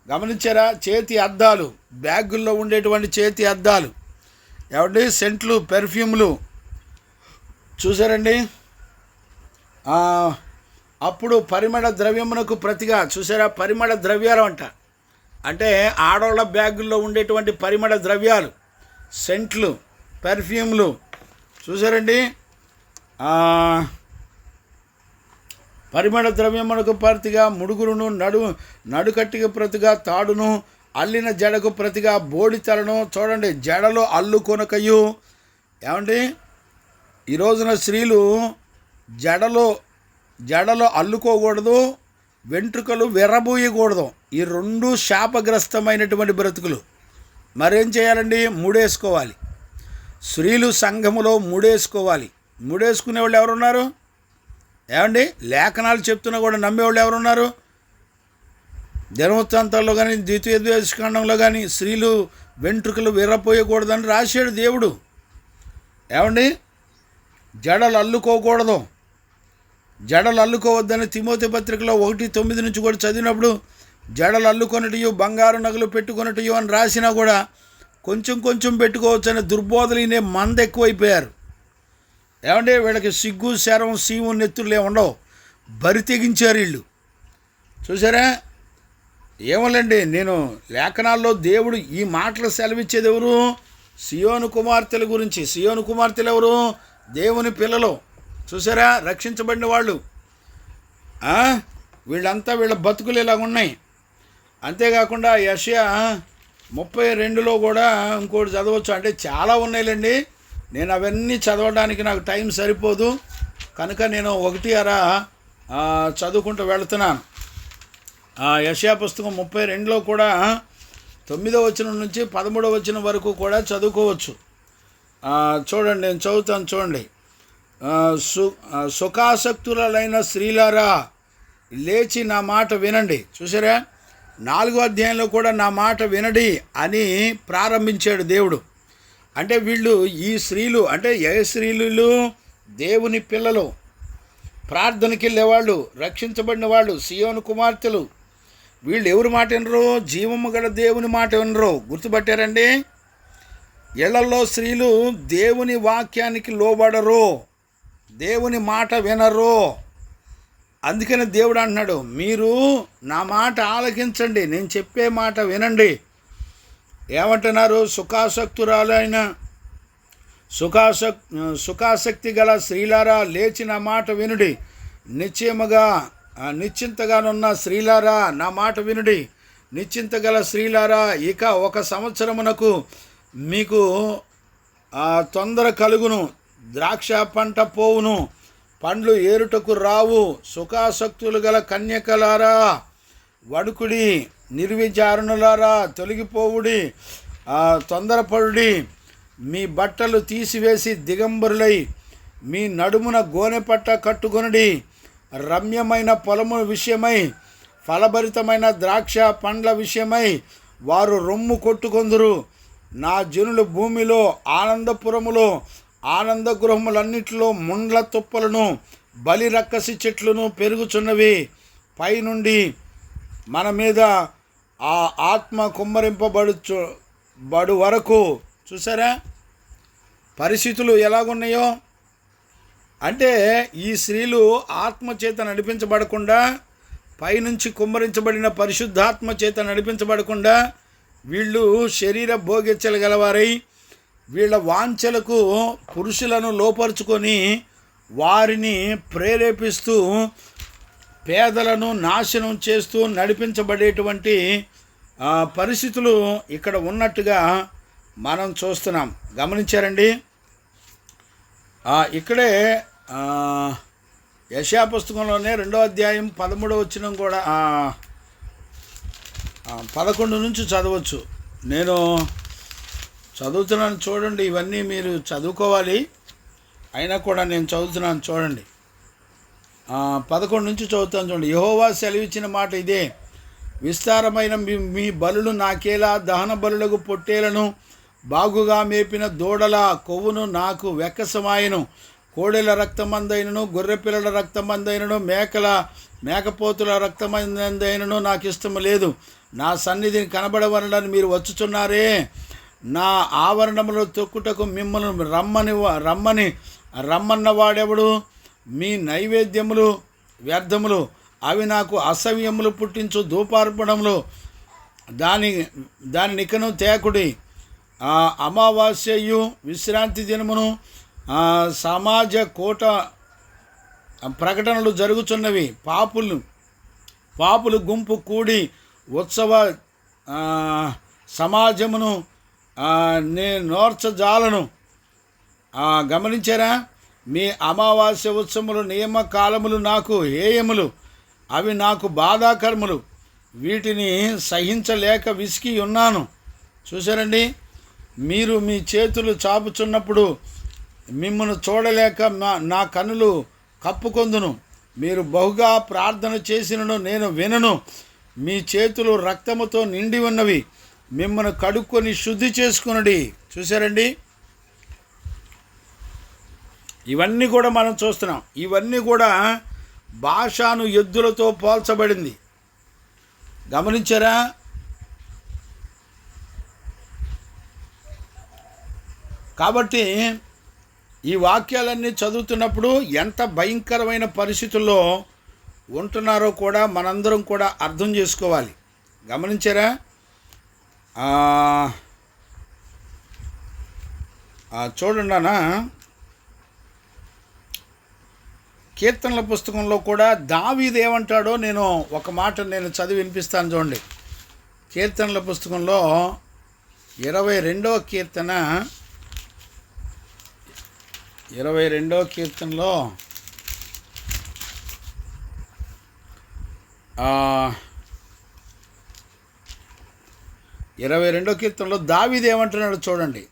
గమనించారా? చేతి అద్దాలు, బ్యాగుల్లో ఉండేటువంటి చేతి అద్దాలు. ఏమండి, సెంట్లు, పెర్ఫ్యూమ్లు. చూసారండి, అప్పుడు పరిమళ ద్రవ్యమునకు ప్రతిగా. చూసారా, పరిమళ ద్రవ్యాలు అంట, అంటే ఆడవాళ్ళ బ్యాగుల్లో ఉండేటువంటి పరిమళ ద్రవ్యాలు, సెంట్లు, పెర్ఫ్యూమ్లు. చూసారండి, పరిమళ ద్రవ్యమునకు ప్రతిగా ముడుగురును, నడుకట్టికి ప్రతిగా తాడును, అల్లిన జడకు ప్రతిగా బోడితలను. చూడండి, జడలో అల్లుకొనకయు. ఏమండి, ఈ రోజున స్త్రీలు జడలో అల్లుకోకూడదు, వెంట్రుకలు విర్రబోయకూడదు. ఈ రెండు శాపగ్రస్తమైనటువంటి బ్రతుకులు. మరేం చేయాలండి? ముడేసుకోవాలి. స్త్రీలు సంఘములో ముడేసుకోవాలి. ముడేసుకునే వాళ్ళు ఎవరున్నారు? ఏమండి, లేఖనాలు చెప్తున్నా కూడా నమ్మేవాళ్ళు ఎవరున్నారు? దినవృత్తాంతాల్లో కానీ, ద్వితీయోపదేశకాండంలో కానీ స్త్రీలు వెంట్రుకలు విర్రపోయకూడదని రాశాడు దేవుడు. ఏమండి, జడలు అల్లుకోకూడదు, జడలు అల్లుకోవద్దని తిమోతి పత్రికలో 1:9 నుంచి కూడా చదివినప్పుడు, జడలు అల్లుకొనటియో బంగారు నగలు పెట్టుకొనటియో అని రాసినా కూడా కొంచెం కొంచెం పెట్టుకోవచ్చు అనే దుర్బోధలు ఈయన మంద ఎక్కువైపోయారు. ఏమంటే వీళ్ళకి సిగ్గు, శరం, సీము, నెత్తులు ఉండవు, బరి తెగించారు వీళ్ళు. చూసారా, ఏమోలేండి, నేను లేఖనాల్లో దేవుడు ఈ మాటలు సెలవిచ్చేది ఎవరు? సియోను కుమార్తెల గురించి. సియోను కుమార్తెలు ఎవరు? దేవుని పిల్లలు. చూసారా, రక్షించబడిన వాళ్ళు. వీళ్ళంతా వీళ్ళ బతుకులు ఇలాగ ఉన్నాయి. అంతేకాకుండా యెషయా 32లో కూడా ఇంకోటి చదవచ్చు. అంటే చాలా ఉన్నాయిలేండి, నేను అవన్నీ చదవడానికి నాకు టైం సరిపోదు కనుక నేను 1-2 చదువుకుంటూ వెళుతున్నాను. యెషయా పుస్తకం 32లో కూడా 9వ వచనం నుంచి 13వ వచనం వరకు కూడా చదువుకోవచ్చు. చూడండి, నేను చదువుతాను. చూడండి, సుఖాసక్తులైన స్త్రీలారా లేచి నా మాట వినండి. చూసారా, 4వ అధ్యాయంలో కూడా నా మాట వినడి అని ప్రారంభించాడు దేవుడు. అంటే వీళ్ళు, ఈ స్త్రీలు అంటే ఏ స్త్రీలు? దేవుని పిల్లలు, ప్రార్థనకి వెళ్ళేవాళ్ళు, రక్షించబడిన వాళ్ళు, సియోను కుమార్తెలు. వీళ్ళు ఎవరి మాట వినరు? జీవము గల దేవుని మాట వినరు. గుర్తుపట్టారండి? ఇళ్లలో స్త్రీలు దేవుని వాక్యానికి లోబడరు, దేవుని మాట వినరు. అందుకని దేవుడు అంటున్నాడు, మీరు నా మాట ఆలకించండి, నేను చెప్పే మాట వినండి. ఏమంటున్నారు? సుఖాసక్తి గల స్త్రీలారా లేచి నా మాట వినుడి. నిశ్చింతగానున్న స్త్రీలారా నా మాట వినుడి. నిశ్చింత గల స్త్రీలారా, ఇక 1 సంవత్సరమునకు మీకు తొందర కలుగును, ద్రాక్ష పంట పోవును, పండ్లు ఏరుటకు రావు. సుఖాసక్తులు గల కన్యకలారా వడుకుడి, నిర్విచారణలారా తొలగిపోవుడి, తొందరపడుడి. మీ బట్టలు తీసివేసి దిగంబరులై మీ నడుమున గోనెపట్ట కట్టుకొనుడి. రమ్యమైన పొలము విషయమై, ఫలభరితమైన ద్రాక్ష పండ్ల విషయమై వారు రొమ్ము కొట్టుకొందురు. నా జనులు భూమిలో ఆనందపురములో ఆనంద గృహములన్నిటిలో ముండ్ల తుప్పలను బలి రక్కసి చెట్లను పెరుగుచున్నవి. పైనుండి మన మీద ఆ ఆత్మ కుమ్మరింపబడు వరకు. చూసారా పరిస్థితులు ఎలాగున్నాయో? అంటే ఈ స్త్రీలు ఆత్మ చేత నడిపించబడకుండా, పైనుంచి కుమ్మరించబడిన పరిశుద్ధాత్మ చేత నడిపించబడకుండా వీళ్ళు శరీర భోగెచ్చలు గలవారై వీళ్ళ వాంఛలకు పురుషులను లోపరుచుకొని వారిని ప్రేరేపిస్తూ పేదలను నాశనం చేస్తూ నడిపించబడేటువంటి పరిస్థితులు ఇక్కడ ఉన్నట్టుగా మనం చూస్తున్నాం. గమనించారండి? ఇక్కడే యెషయా పుస్తకంలోనే 2వ అధ్యాయం 13వ వచనం కూడా 11 నుంచి చదవచ్చు. నేను చదువుతున్నాను చూడండి. ఇవన్నీ మీరు చదువుకోవాలి, అయినా కూడా నేను చదువుతున్నాను చూడండి. 11 నుంచి చదువుతాను చూడండి. యెహోవా సెలవిచ్చిన మాట ఇదే: విస్తారమైన మీ బలులు నాకేలా, దహన బలులకు పొట్టేలను బాగుగా మేపిన దూడల కొవ్వును నాకు వెక్కసమాయను. కోడెల రక్తమందైనను, గొర్రెపిల్లల రక్తమందైనను, మేకపోతుల రక్తమందైనను నాకు ఇష్టము లేదు. నా సన్నిధిని కనబడవనని మీరు వచ్చుచున్నారే. నా ఆవరణములో తొక్కుటకు మిమ్మల్ని రమ్మన్నవాడెవడు? మీ నైవేద్యములు వ్యర్థములు, అవి నాకు అసహ్యములు పుట్టించు ధూపార్పణములు. దాని నికను తేకుడి. అమావాస్యయు విశ్రాంతి దినమును సమాజ కోట ప్రకటనలు జరుగుతున్నవి. పాపులు గుంపు కూడి ఉత్సవ సమాజమును నేను నోర్చజాలను. గమనించారా? మీ అమావాస్య ఉత్సవములు నియమకాలములు నాకు హేయములు, అవి నాకు బాధాకరములు. వీటిని సహించలేక విసిగి ఉన్నాను. చూసారండి? మీరు మీ చేతులు చాపుచున్నప్పుడు మిమ్మల్ని చూడలేక నా కన్నులు కప్పుకొందును. మీరు బహుగా ప్రార్థన చేసినను నేను వినను. మీ చేతులు రక్తముతో నిండి ఉన్నవి, మిమ్మల్ని కడుక్కొని శుద్ధి చేసుకునడి. చూసారండి? ఇవన్నీ కూడా మనం చూస్తున్నాం. ఇవన్నీ కూడా బాషాను ఎద్దులతో పోల్చబడింది. గమనించారా? కాబట్టి ఈ వాక్యాలన్నీ చదువుతున్నప్పుడు ఎంత భయంకరమైన పరిస్థితుల్లో ఉంటున్నారో కూడా మనందరం కూడా అర్థం చేసుకోవాలి. గమనించారా? చూడండి అన్న, కీర్తనల పుస్తకంలో కూడా దావీదు ఏమంటాడో నేను ఒక మాట నేను చదివి వినిపిస్తాను చూడండి. కీర్తనల పుస్తకంలో 22వ కీర్తన 22వ కీర్తనలో 22వ కీర్తనలో దావీదు ఏమంటున్నాడు చూడండి.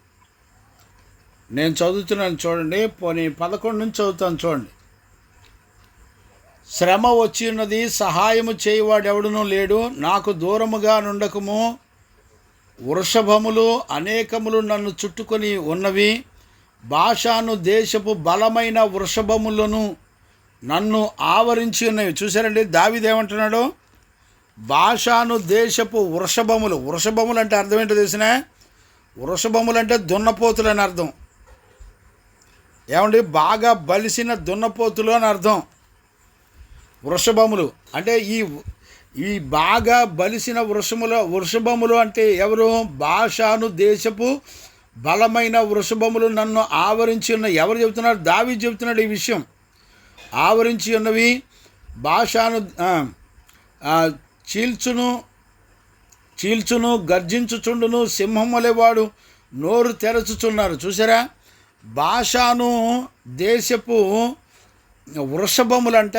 నేను చదువుతున్నాను చూడండి. పోనీ 11 నుంచి చదువుతాను చూడండి. శ్రమ వచ్చి ఉన్నది, సహాయము చేయువాడెవడునూ లేడు. నాకు దూరముగా నుండకము. వృషభములు అనేకములు నన్ను చుట్టుకొని ఉన్నవి. బాషాను దేశపు బలమైన వృషభములను నన్ను ఆవరించి ఉన్నవి. చూసారండి? దావీదు ఏమంటున్నాడు? బాషాను దేశపు వృషభములు. వృషభములు అంటే అర్థం ఏంటో తెలిసిన? వృషభములు అంటే దున్నపోతులు అని అర్థం. ఏమండి? బాగా బలిసిన దున్నపోతులు అని అర్థం. వృషభములు అంటే ఈ బాగా బలిసిన వృషభములు అంటే ఎవరు? బాషాను దేశపు బలమైన వృషభములు నన్ను ఆవరించి ఉన్నాయి. ఎవరు చెబుతున్నారు? దావీదు చెబుతున్నాడు ఈ విషయం. ఆవరించి ఉన్నవి. బాషాను చీల్చును గర్జించుచుండును, సింహం వలెవాడు నోరు తెరచుచున్నారు. చూసారా? బాషాను దేశపు వృషభములంట,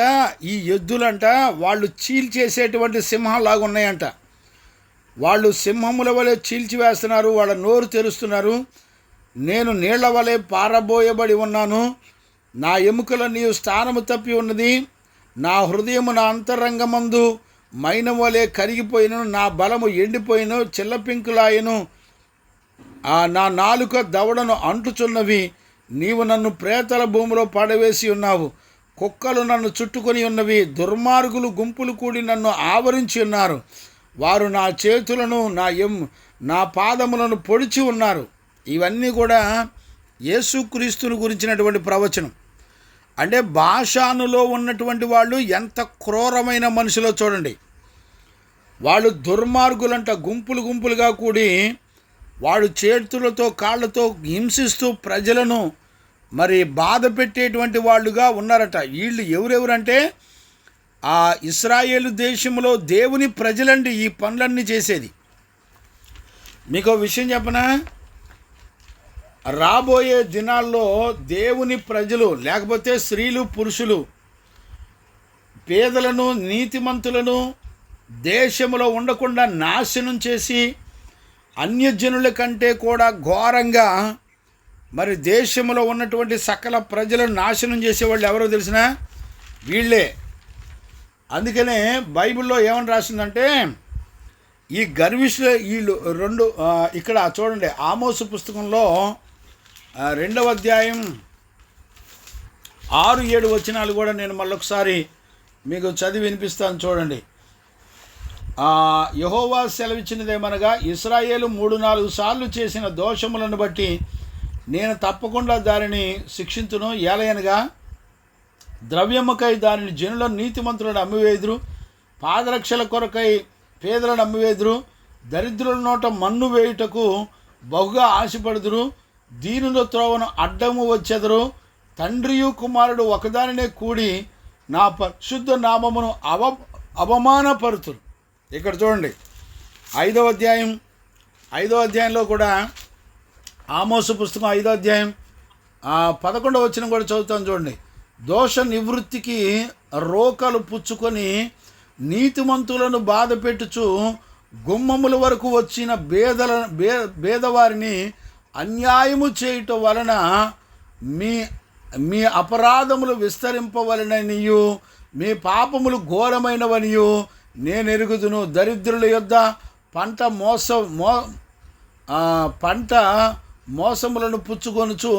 ఈ ఎద్దులంట వాళ్ళు చీల్చేసేటువంటి సింహాలాగా ఉన్నాయంట. వాళ్ళు సింహముల వలె చీల్చివేస్తున్నారు, వాళ్ళ నోరు తెరుస్తున్నారు. నేను నీళ్ల వలె పారబోయబడి ఉన్నాను, నా ఎముకలన్నీ స్థానము తప్పి ఉన్నది, నా హృదయము నా అంతరంగమందు మైనం వలె కరిగిపోయిను, నా బలము ఎండిపోయిను, చిల్లపింకులాయను, నా నాలుక దవడను అంటుచున్నవి. నీవు నన్ను ప్రేతల భూమిలో పడవేసి ఉన్నావు, కుక్కలు నన్ను చుట్టుకొని ఉన్నవి, దుర్మార్గులు గుంపులు కూడి నన్ను ఆవరించి ఉన్నారు. వారు నా చేతులను నా పాదములను పొడిచి ఉన్నారు. ఇవన్నీ కూడా యేసుక్రీస్తుని గురించినటువంటి ప్రవచనం. అంటే బాషానులో ఉన్నటువంటి వాళ్ళు ఎంత క్రూరమైన మనుషులో చూడండి. వాళ్ళు దుర్మార్గులంట, గుంపులు గుంపులుగా కూడి వాడు చేతులతో కాళ్ళతో హింసిస్తూ ప్రజలను మరి బాధ పెట్టేటువంటి వాళ్ళుగా ఉన్నారట. వీళ్ళు ఎవరెవరంటే ఆ ఇశ్రాయేలు దేశంలో దేవుని ప్రజలండి ఈ పనులన్నీ చేసేది. మీకు విషయం చెప్పనా, రాబోయే దినాల్లో దేవుని ప్రజలు లేకపోతే స్త్రీలు పురుషులు పేదలను నీతిమంతులను దేశంలో ఉండకుండా నాశనం చేసి అన్యజనుల కంటే కూడా ఘోరంగా మరి దేశంలో ఉన్నటువంటి సకల ప్రజలను నాశనం చేసేవాళ్ళు ఎవరో తెలిసినా వీళ్ళే. అందుకనే బైబిల్లో ఏమని రాసిందంటే, ఈ గర్విష్ఠులు వీళ్ళు రెండు ఇక్కడ చూడండి, ఆమోసు పుస్తకంలో 2వ అధ్యాయం 6-7 వచనాలు కూడా నేను మళ్ళొకసారి మీకు చదివి వినిపిస్తాను చూడండి. యెహోవా సెలవిచ్చినదేమనగా, ఇశ్రాయేలు 3-4 సార్లు చేసిన దోషములను బట్టి నేను తప్పకుండా దానిని శిక్షించును. ఏలయనగా ద్రవ్యముకై దానిని జనుల నీతిమంతులను అమ్మివేదురు, పాదరక్షల కొరకై పేదలను అమ్మివేదురు, దరిద్రుల నోట మన్ను వేయుటకు బహుగా ఆశపడుదురు, దీనుల త్రోవను అడ్డము వచ్చెదరు, తండ్రియు కుమారుడు ఒకదానినే కూడి నా పరిశుద్ధ నామమును అవమానపరుతురు. ఇక్కడ చూడండి 5వ అధ్యాయంలో కూడా ఆమోసు పుస్తకం 5వ అధ్యాయం 11వ వచనం కూడా చదువుతాను చూడండి. దోష నివృత్తికి రోకలు పుచ్చుకొని నీతిమంతులను బాధ పెట్టుచు గుమ్మముల వరకు వచ్చిన బేదవారిని అన్యాయము చేయుట వలన మీ అపరాధములు విస్తరింపవలననియు మీ పాపములు ఘోరమైనవనియు నేను ఎరుగుదును. దరిద్రుల యొద్ద పంట మోసములను పుచ్చుకొనుచు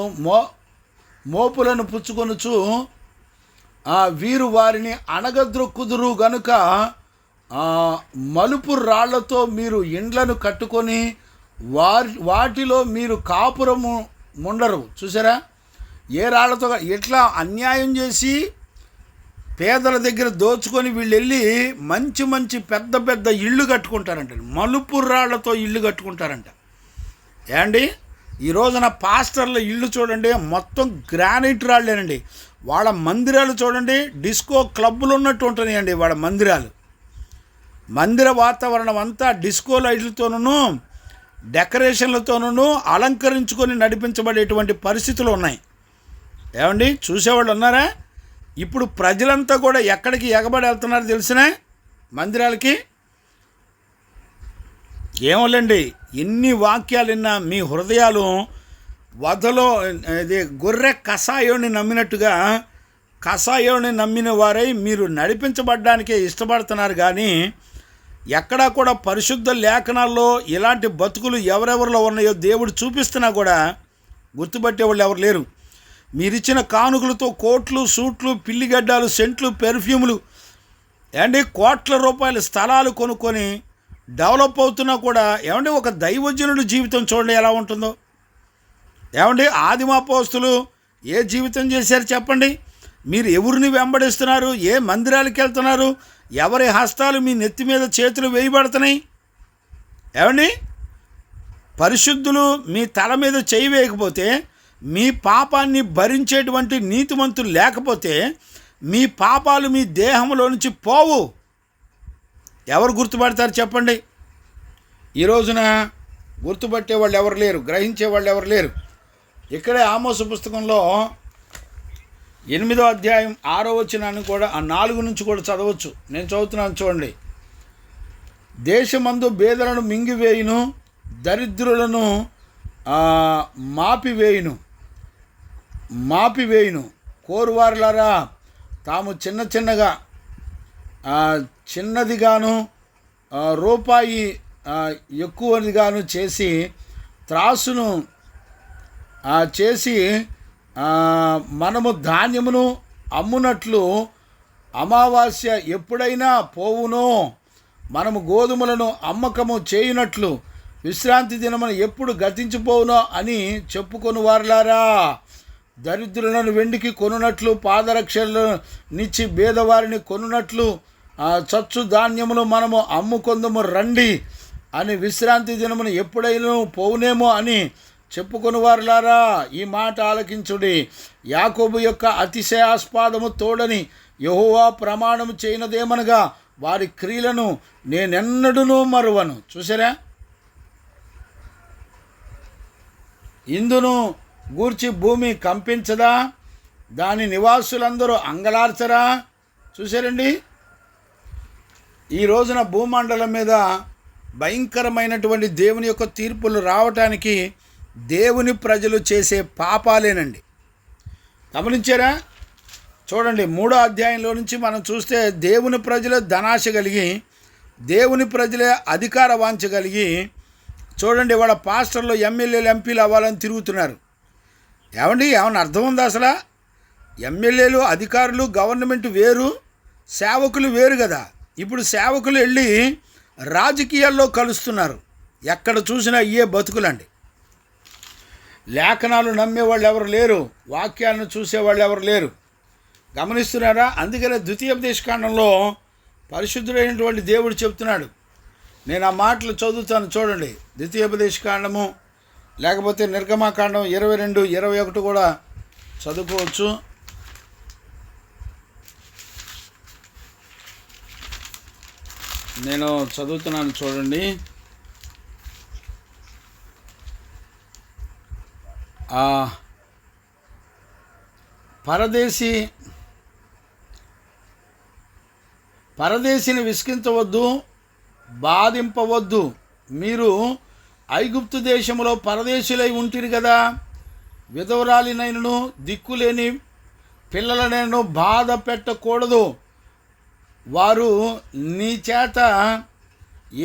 మోపులను పుచ్చుకొనుచు వీరు వారిని అణగద్రొక్కుదురు గనుక మలుపు రాళ్లతో మీరు ఇండ్లను కట్టుకొని వాటిలో మీరు కాపురము ముండరు. చూసారా, ఏ రాళ్లతో ఎట్లా అన్యాయం చేసి పేదల దగ్గర దోచుకొని వీళ్ళు వెళ్ళి మంచి మంచి పెద్ద పెద్ద ఇళ్ళు కట్టుకుంటారంట, మలుపు రాళ్లతో ఇళ్ళు కట్టుకుంటారంట. ఏమండి, ఈ రోజున పాస్టర్ల ఇళ్ళు చూడండి మొత్తం గ్రానైట్ రాళ్ళేనండి. వాళ్ళ మందిరాలు చూడండి డిస్కో క్లబ్బులు ఉన్నట్టు ఉంటున్నాయండి. వాళ్ళ మందిర వాతావరణం అంతా డిస్కో లైట్లతోనూ డెకరేషన్లతోనూ అలంకరించుకొని నడిపించబడేటువంటి పరిస్థితులు ఉన్నాయి. ఏమండి, చూసేవాళ్ళు ఉన్నారా? ఇప్పుడు ప్రజలంతా కూడా ఎక్కడికి ఎగబడి వెళ్తున్నారు తెలిసినా మందిరాలకి. ఏమోలేండి, ఎన్ని వాక్యాలు విన్నా మీ హృదయాలు వధలో ఇది గొర్రె కషాయోని నమ్మినట్టుగా కషాయోని నమ్మిన వారై మీరు నడిపించబడ్డానికే ఇష్టపడుతున్నారు. కానీ ఎక్కడా కూడా పరిశుద్ధ లేఖనాల్లో ఇలాంటి బతుకులు ఎవరెవరిలో ఉన్నాయో దేవుడు చూపిస్తున్నా కూడా గుర్తుపట్టేవాళ్ళు ఎవరు లేరు. మీరిచ్చిన కానుకలతో కోట్లు, సూట్లు, పిల్లిగడ్డాలు, సెంట్లు, పెర్ఫ్యూములు ఏమండి కోట్ల రూపాయల స్థలాలు కొనుక్కొని డెవలప్ అవుతున్నా కూడా ఏమండి ఒక దైవజనుడి జీవితం చూడండి ఎలా ఉంటుందో. ఏమండి ఆదిమాపోస్తులు ఏ జీవితం చేశారు చెప్పండి? మీరు ఎవరిని వెంబడిస్తున్నారు? ఏ మందిరాలకు వెళ్తున్నారు? ఎవరి హస్తాలు మీ నెత్తి మీద చేతులు వేయబడుతున్నాయి? ఏమండి, పరిశుద్ధులు మీ తల మీద చేయి వేయకపోతే, మీ పాపాన్ని భరించేటువంటి నీతిమంతులు లేకపోతే మీ పాపాలు మీ దేహంలో నుంచి పోవు. ఎవరు గుర్తుపడతారు చెప్పండి? ఈ రోజున గుర్తుపట్టే వాళ్ళు ఎవరు లేరు, గ్రహించే వాళ్ళు ఎవరు లేరు. ఇక్కడే ఆమోసు పుస్తకంలో 8వ అధ్యాయం 6వ వచనాన్ని కూడా 4 నుంచి కూడా చదవచ్చు. నేను చదువుతున్నాను చూడండి. దేశమందు బేదలను మింగివేయును, దరిద్రులను మాపివేయును. కోరువారులారా, తాము చిన్నదిగాను రూపాయి ఎక్కువదిగాను చేసి త్రాసును చేసి మనము ధాన్యమును అమ్మునట్లు అమావాస్య ఎప్పుడైనా పోవునో, మనము గోధుమలను అమ్మకము చేయునట్లు విశ్రాంతి దినమున ఎప్పుడు గతించిపోవునో అని చెప్పుకొని వారులారా, దరిద్రులను వెండికి కొనున్నట్లు, పాదరక్షలనిచ్చి బేదవారిని కొనున్నట్లు చచ్చు ధాన్యములు మనము అమ్ముకొందము రండి అని విశ్రాంతి దినమును ఎప్పుడైనా పోవునేమో అని చెప్పుకొని వారులారా, ఈ మాట ఆలకించుడి. యాకోబు యొక్క అతిశయాస్పాదము తోడని యెహోవా ప్రమాణము చేయనదేమనగా, వారి క్రియలను నేనెన్నడూనూ మరువను. చూసారా, ఇందును గూర్చి భూమి కంపించదా, దాని నివాసులందరూ అంగలార్చరా? చూసారండి, ఈ రోజున భూమండలం మీద భయంకరమైనటువంటి దేవుని యొక్క తీర్పులు రావటానికి దేవుని ప్రజలు చేసే పాపాలేనండి. గమనించారా? చూడండి, 3వ అధ్యాయంలో నుంచి మనం చూస్తే దేవుని ప్రజలే ధనాశ కలిగి, దేవుని ప్రజలే అధికార వాంఛ కలిగి, చూడండి వాళ్ళ పాస్టర్లు ఎమ్మెల్యేలు ఎంపీలు అవ్వాలని తిరుగుతున్నారు. ఏమన్నా అర్థం ఉందా అసలు? ఎమ్మెల్యేలు అధికారులు గవర్నమెంట్ వేరు, సేవకులు వేరు కదా. ఇప్పుడు సేవకులు వెళ్ళి రాజకీయాల్లో కలుస్తున్నారు. ఎక్కడ చూసినా ఇయే బతుకులండి. లేఖనాలు నమ్మేవాళ్ళు ఎవరు లేరు, వాక్యాలను చూసేవాళ్ళు ఎవరు లేరు. గమనిస్తున్నారా? అందుకనే ద్వితీయోపదేశకాండంలో పరిశుద్ధుడైనటువంటి దేవుడు చెప్తున్నాడు. నేను ఆ మాటలు చదువుతాను చూడండి. ద్వితీయోపదేశకాండము లేకపోతే నిర్గమాకాండం 22, 21 కూడా చదువుకోవచ్చు. నేను చదువుతున్నాను చూడండి. పరదేశిని విసిగించవద్దు, బాధింపవద్దు. మీరు ఐగుప్తు దేశంలో పరదేశులై ఉంటిరి కదా. విధవరాలినైనను దిక్కులేని పిల్లలనైనను బాధ పెట్టకూడదు. వారు నీ చేత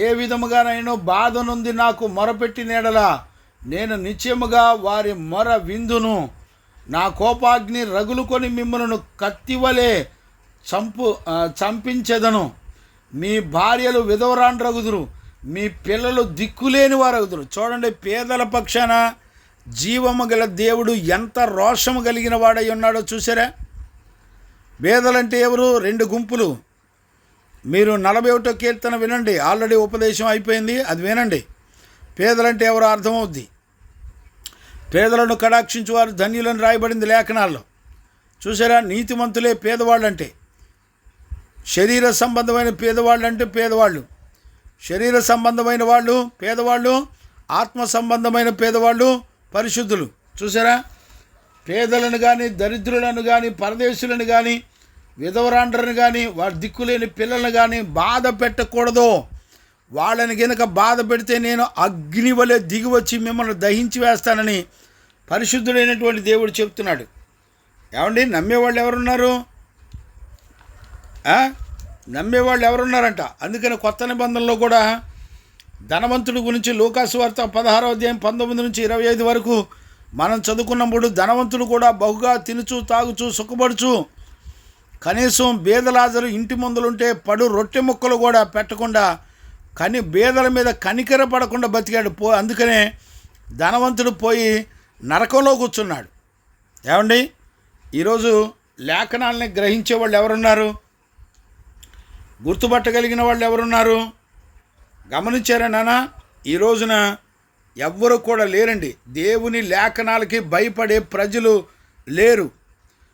ఏ విధముగానైనా బాధ నుండి నాకు మొరపెట్టినేడలా నేను నిశ్చయముగా వారి మొర విందును. నా కోపాగ్ని రగులుకొని మిమ్మల్ని కత్తివలే చంపించెదను. మీ భార్యలు విధవరాండ్రగుదురు, మీ పిల్లలు దిక్కులేని వారగుదురు. చూడండి, పేదల పక్షాన జీవము గల దేవుడు ఎంత రోషము కలిగిన వాడై ఉన్నాడో చూసారా? పేదలంటే ఎవరు? 2 గుంపులు. మీరు 41వ కీర్తన వినండి, ఆల్రెడీ ఉపదేశం అయిపోయింది, అది వినండి. పేదలంటే ఎవరో అర్థమవుద్ది. పేదలను కటాక్షించువారు ధన్యులను రాయబడింది లేఖనాల్లో. చూసారా? నీతిమంతులే పేదవాళ్ళంటే. శరీర సంబంధమైన పేదవాళ్ళంటే పేదవాళ్ళు, శరీర సంబంధమైన వాళ్ళు పేదవాళ్ళు, ఆత్మ సంబంధమైన పేదవాళ్ళు పరిశుద్ధులు. చూసారా? పేదలను కానీ, దరిద్రులను కానీ, పరదేశులను కానీ, విధవరాండ్రను కానీ, వారి దిక్కులేని పిల్లలను కానీ బాధ పెట్టకూడదు. వాళ్ళని గనక బాధ పెడితే నేను అగ్ని వలె దిగి వచ్చి మిమ్మల్ని దహించి వేస్తానని పరిశుద్ధుడైనటువంటి దేవుడు చెప్తున్నాడు. ఏమండి, నమ్మేవాళ్ళు ఎవరున్నారు? నమ్మేవాళ్ళు ఎవరున్నారంట? అందుకని కొత్త నిబంధనలో కూడా ధనవంతుడి గురించి లూకాసు వార్త 16వ అధ్యాయం 19 నుంచి 25 వరకు మనం చదువుకున్నప్పుడు ధనవంతుడు కూడా బహుగా తినుచు తాగుచు సుఖపడుచు, కనీసం బేదలాజరు ఇంటి ముందులుంటే పడు రొట్టె ముక్కలు కూడా పెట్టకుండా బేదల మీద కనికర పడకుండా బతికాడు. అందుకనే ధనవంతుడు పోయి నరకంలో కూర్చున్నాడు. ఏమండి, ఈరోజు లేఖనాలని గ్రహించే వాళ్ళు ఎవరున్నారు? గుర్తుపట్టగలిగిన వాళ్ళు ఎవరున్నారు? గమనించారా నాన్న? ఈ రోజున ఎవ్వరు కూడా లేరండి. దేవుని లేఖనాలకి భయపడే ప్రజలు లేరు.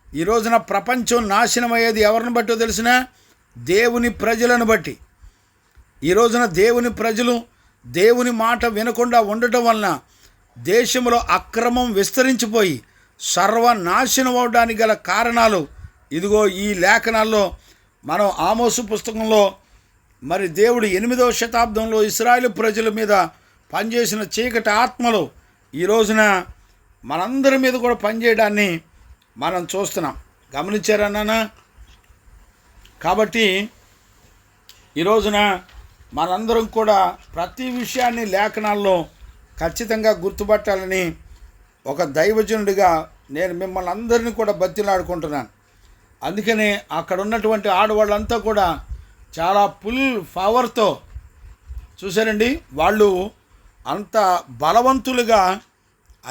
ఈ రోజున ప్రపంచం నాశనం అయ్యేది ఎవరిని బట్టో తెలిసిన? దేవుని ప్రజలను బట్టి. ఈ రోజున దేవుని ప్రజలు దేవుని మాట వినకుండా ఉండటం వలన దేశంలో అక్రమం విస్తరించిపోయి సర్వనాశనం అవడానికి గల కారణాలు ఇదిగో ఈ లేఖనాల్లో మనం ఆమోసు పుస్తకంలో మరి దేవుడు 8వ శతాబ్దంలో ఇశ్రాయేలు ప్రజల మీద పనిచేసిన చీకటి ఆత్మలు ఈ రోజున మనందరి మీద కూడా పనిచేయడాన్ని మనం చూస్తున్నాం. గమనించారా నాన్న? కాబట్టి ఈ రోజున మనందరం కూడా ప్రతి విషయాన్ని లేఖనాల్లో ఖచ్చితంగా గుర్తుపట్టాలని ఒక దైవజనుడిగా నేను మిమ్మల్ని అందరినీ కూడా బతిలాడుకుంటున్నాను. అందుకనే అక్కడ ఉన్నటువంటి ఆడవాళ్ళంతా కూడా చాలా ఫుల్ పవర్తో చూశారండి. వాళ్ళు అంత బలవంతులుగా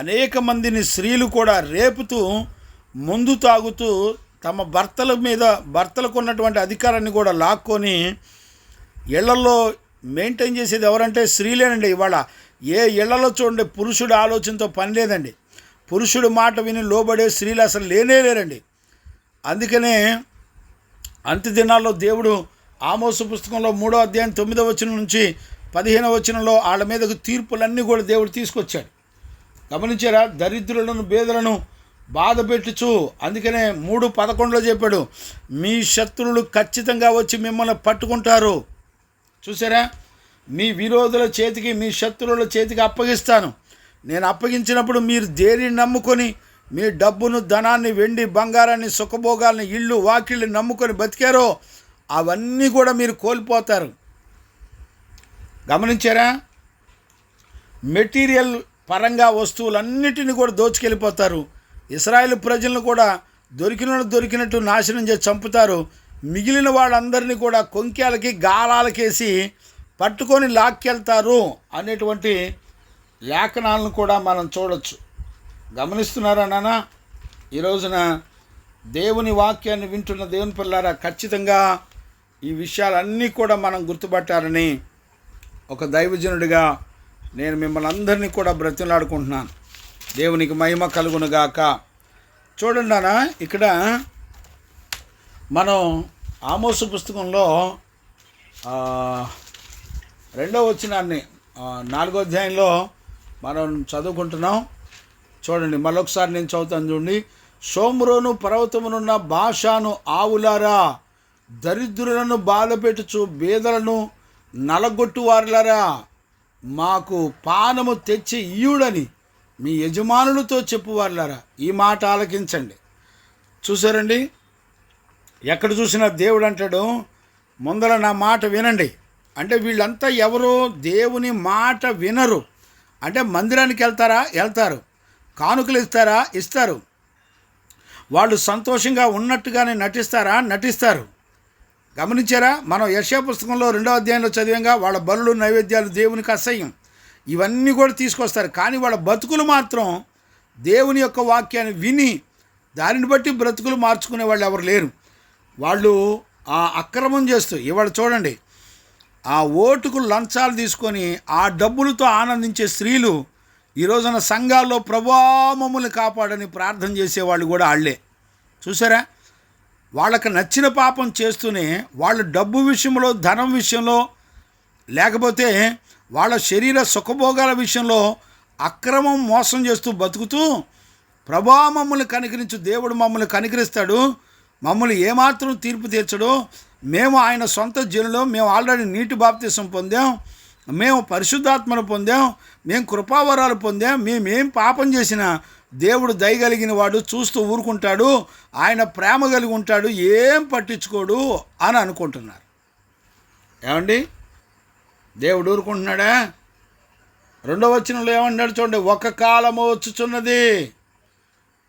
అనేక మందిని స్త్రీలు కూడా రేపుతూ ముందు తాగుతూ తమ భర్తలకు ఉన్నటువంటి అధికారాన్ని కూడా లాక్కొని ఇళ్లలో మెయింటైన్ చేసేది ఎవరంటే స్త్రీలేనండి. ఇవాళ ఏ ఇళ్లలో చూడండి పురుషుడు ఆలోచనతో పని లేదండి. పురుషుడు మాట విని లోబడే స్త్రీలు అసలు లేరండి. అందుకనే అంత్య దినాల్లో దేవుడు ఆమోసు పుస్తకంలో 3వ అధ్యాయం 9వ వచనం నుంచి 15వ వచనంలో వాళ్ళ మీదకు తీర్పులన్నీ కూడా దేవుడు తీసుకొచ్చాడు. గమనించారా? దరిద్రులను బేదలను బాధ పెట్టుచు. అందుకనే 3:11లో చెప్పాడు, మీ శత్రువులు ఖచ్చితంగా వచ్చి మిమ్మల్ని పట్టుకుంటారు. చూసారా? మీ విరోధుల చేతికి, మీ శత్రువుల చేతికి అప్పగిస్తాను. నేను అప్పగించినప్పుడు మీరు దేనిని నమ్ముకొని మీ డబ్బును, ధనాన్ని, వెండి బంగారాన్ని, సుఖభోగాల్ని, ఇళ్ళు వాకిళ్ళు నమ్ముకొని బతికారో అవన్నీ కూడా మీరు కోల్పోతారు. గమనించారా? మెటీరియల్ పరంగా వస్తువులన్నిటిని కూడా దోచుకెళ్ళిపోతారు. ఇశ్రాయేలు ప్రజలను కూడా దొరికినట్టు నాశనం చేసి చంపుతారు. మిగిలిన వాళ్ళందరినీ కూడా కొంక్యాలకి గాలాలకేసి పట్టుకొని లాక్కెళ్తారు అనేటువంటి లేఖనాలను కూడా మనం చూడొచ్చు. గమనిస్తున్నారా నాన్న? ఈ రోజున దేవుని వాక్యాన్ని వింటున్న దేవుని పిల్లారా, ఖచ్చితంగా ఈ విషయాలన్నీ కూడా మనం గుర్తుపట్టాలని ఒక దైవజనుడిగా నేను మిమ్మల్ని అందరినీ కూడా బ్రతిమలాడుకుంటున్నాను. దేవునికి మహిమ కలుగునుగాక. చూడండి నాన్న, ఇక్కడ మనం ఆమోసు పుస్తకంలో 2వ వచనాన్ని 4వ అధ్యాయంలో మనం చదువుకుంటున్నాం. చూడండి, మరొకసారి నేను చదువుతాను చూడండి. షోమ్రోను పర్వతమునున్న బాషాను ఆవులారా, దరిద్రులను బాధపెట్టుచు బేదలను నలగొట్టువారులారా, మాకు పానము తెచ్చి ఇయ్యుడని మీ యజమానులతో చెప్పువారులారా, ఈ మాట ఆలకించండి. చూసారండి? ఎక్కడ చూసినా దేవుడు అంటాడు, ముందర నా మాట వినండి. అంటే వీళ్ళంతా ఎవరు? దేవుని మాట వినరు. అంటే మందిరానికి వెళ్తారు, కానుకలు ఇస్తారు. వాళ్ళు సంతోషంగా ఉన్నట్టుగానే నటిస్తారు. గమనించారా? మనం యెషయా పుస్తకంలో 2వ అధ్యాయంలో చదివంగా వాళ్ళ బలులు, నైవేద్యాలు దేవునికి అసహ్యం, ఇవన్నీ కూడా తీసుకొస్తారు. కానీ వాళ్ళ బతుకులు మాత్రం దేవుని యొక్క వాక్యాన్ని విని దానిని బట్టి బ్రతుకులు మార్చుకునే వాళ్ళు ఎవరు లేరు. వాళ్ళు ఆ అక్రమం చేస్తూ, ఇవాళ చూడండి, ఆ ఓటుకు లంచాలు తీసుకొని ఆ డబ్బులతో ఆనందించే స్త్రీలు ఈ రోజున సంఘాల్లో ప్రభువా మమ్మల్ని కాపాడని ప్రార్థన చేసేవాళ్ళు కూడా వాళ్ళే. చూసారా? వాళ్ళకి నచ్చిన పాపం చేస్తూనే వాళ్ళు డబ్బు విషయంలో, ధనం విషయంలో, లేకపోతే వాళ్ళ శరీర సుఖభోగాల విషయంలో అక్రమం మోసం చేస్తూ బతుకుతూ ప్రభువా మమ్మల్ని కనికరించు, దేవుడు మమ్మల్ని కనికరిస్తాడు, మమ్మల్ని ఏమాత్రం తీర్పు తీర్చడు, మేము ఆయన సొంత జనులు, మేము ఆల్రెడీ నీటి బాప్తిసం పొందాం, మేము పరిశుద్ధాత్మను పొందాం, మేము కృపావరాలు పొందాం, మేమేం పాపం చేసినా దేవుడు దయగలిగిన వాడు, చూస్తూ ఊరుకుంటాడు, ఆయన ప్రేమ కలిగి ఉంటాడు, ఏం పట్టించుకోడు అని అనుకుంటున్నారు. ఏమండి? దేవుడు ఊరుకుంటున్నాడా? 2వ వచనంలో ఏమన్నాడు చూడండి, ఒక కాలము వచ్చుచున్నది,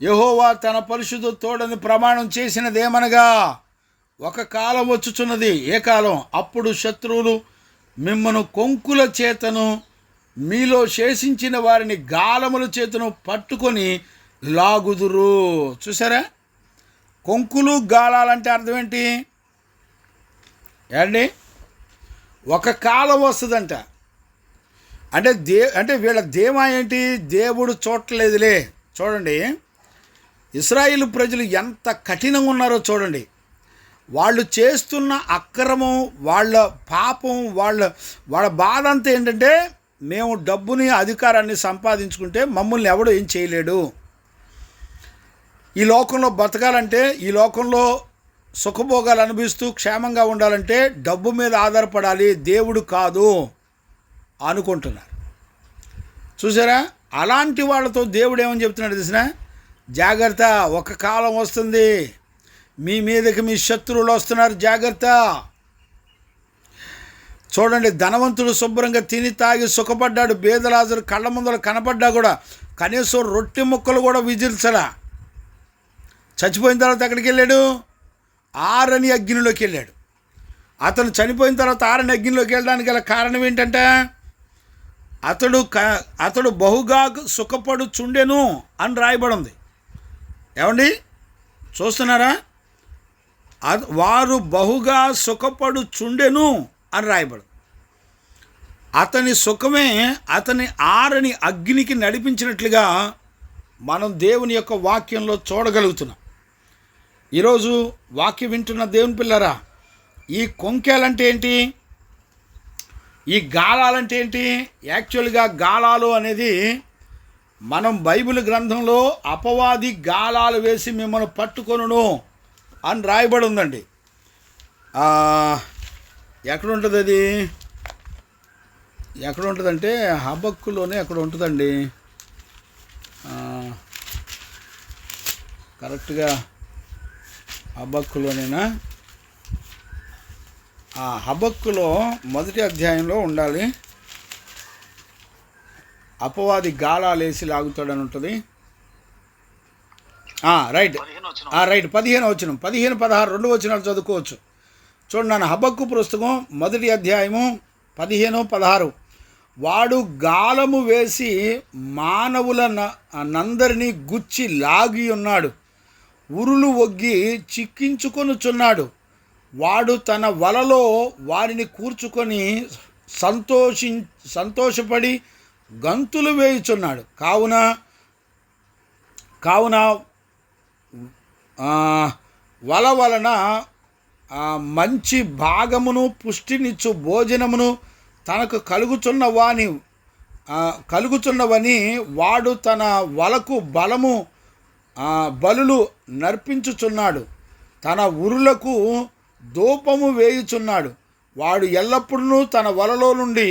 యెహోవా తన పరిశుద్ధ తోడని ప్రమాణం చేసినదేమనగా, ఒక కాలం వచ్చుచున్నది. ఏ కాలం? అప్పుడు శత్రువులు మిమ్మను కొంకుల చేతను, మీలో శేషించిన వారిని గాలముల చేతను పట్టుకొని లాగుదురు. చూసారా? కొంకులు, గాలాలంటే అర్థం ఏంటి అండి? ఒక కాలం వస్తుందంట. అంటే వీళ్ళ ధీమా ఏంటి? దేవుడు చూడలేదులే. చూడండి, ఇశ్రాయేలు ప్రజలు ఎంత కఠినంగా ఉన్నారో చూడండి. వాళ్ళు చేస్తున్న అక్రమం, వాళ్ళ పాపం, వాళ్ళ బాధ అంతా ఏంటంటే, మేము డబ్బుని, అధికారాన్ని సంపాదించుకుంటే మమ్మల్ని ఎవడు ఏం చేయలేడు. ఈ లోకంలో బతకాలంటే, ఈ లోకంలో సుఖభోగాలు అనుభవిస్తూ క్షేమంగా ఉండాలంటే డబ్బు మీద ఆధారపడాలి, దేవుడు కాదు అనుకుంటున్నారు. చూసారా? అలాంటి వాళ్ళతో దేవుడు ఏమని చెప్తున్నాడు తెలిసిన? జాగ్రత్త, ఒక కాలం వస్తుంది, మీ మీదకి మీ శత్రువులు వస్తున్నారు, జాగ్రత్త. చూడండి, ధనవంతుడు శుభ్రంగా తిని తాగి సుఖపడ్డాడు, బేదలాజరు కళ్ళ ముందర కనపడ్డా కూడా కనీసం రొట్టె ముక్కలు కూడా విజిల్చలా. చచ్చిపోయిన తర్వాత ఎక్కడికి వెళ్ళాడు? ఆరని అగ్నిలోకి వెళ్ళాడు. అతను చనిపోయిన తర్వాత ఆరని అగ్నిలోకి వెళ్ళడానికి గల కారణం ఏంటంటే, అతడు బహుగా సుఖపడుచుండెను అని రాయబడి ఉంది. ఏమండి చూస్తున్నారా? వారు బహుగా సుఖపడుచుండెను అని రాయబడు. అతని సుఖమే అతని ఆరని అగ్నికి నడిపించినట్లుగా మనం దేవుని యొక్క వాక్యంలో చూడగలుగుతున్నాం. ఈరోజు వాక్యం వింటున్న దేవుని పిల్లరా, ఈ కొంకేలంటే ఏంటి? ఈ గాలాలంటే ఏంటి? యాక్చువల్గా గాలాలు అనేది మనం బైబిల్ గ్రంథంలో అపవాది గాలాలు వేసి మిమ్మల్ని పట్టుకొనును అని రాయబడి ఉందండి. ఎక్కడ ఉంటుంది అది? ఎక్కడ ఉంటుందంటే హబక్కులోనే ఎక్కడ ఉంటుందండి. కరెక్ట్గా హబక్కులోనేనా? హబక్కులో 1వ అధ్యాయంలో ఉండాలి. అపవాది గాలాలేసి లాగుతాడని ఉంటుంది. రైట్ 15వ వచనం, 15, 16 2 వచనాలు చదువుకోవచ్చు. చూడండి, నన్ను హబక్కు పుస్తకం 1వ అధ్యాయము 15, 16. వాడు గాలము వేసి మానవుల నందరినీ గుచ్చి లాగి ఉన్నాడు, ఉరులు ఒగ్గి చిక్కించుకొనుచున్నాడు. వాడు తన వలలో వారిని కూర్చుకొని సంతోషపడి గంతులు వేయుచున్నాడు. కావున వల వలన మంచి భాగమును పుష్టినిచ్చు భోజనమును తనకు కలుగుచున్నవని వాడు తన వలకు బలులు నర్పించుచున్నాడు, తన ఉరులకు ధూపము వేయుచున్నాడు. వాడు ఎల్లప్పుడూ తన వలలో నుండి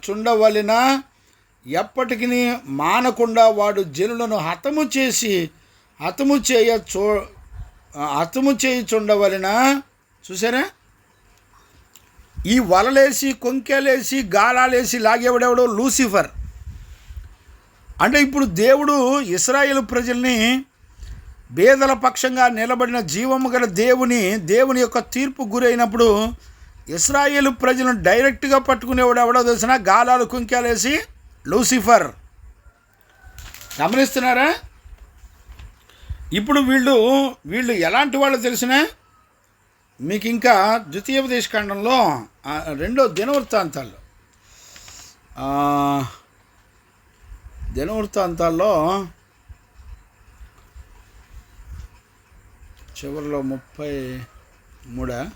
చుండవలెన ఎప్పటికీ మానకుండా వాడు జనులను హతము చేయుచుండవలెన. చూసారా? ఈ వలలేసి కొంకెలేసి గాలాలేసి లాగేవాడెవడో లూసిఫర్. అంటే ఇప్పుడు దేవుడు ఇశ్రాయేలు ప్రజల్ని బేదల పక్షంగా నిలబడిన జీవము గల దేవుని యొక్క తీర్పు గురైనప్పుడు ఇశ్రాయేలు ప్రజలను డైరెక్ట్గా పట్టుకునేవాడు ఎవడో తెలిసిన? గాలాలు కుంకాలేసి లూసిఫర్. గమనిస్తున్నారా? ఇప్పుడు వీళ్ళు ఎలాంటి వాళ్ళు తెలిసిన? మీకు ఇంకా ద్వితీయోపదేశకాండంలో 2వ దినవృత్తాంతాల్లో చివరిలో 33 11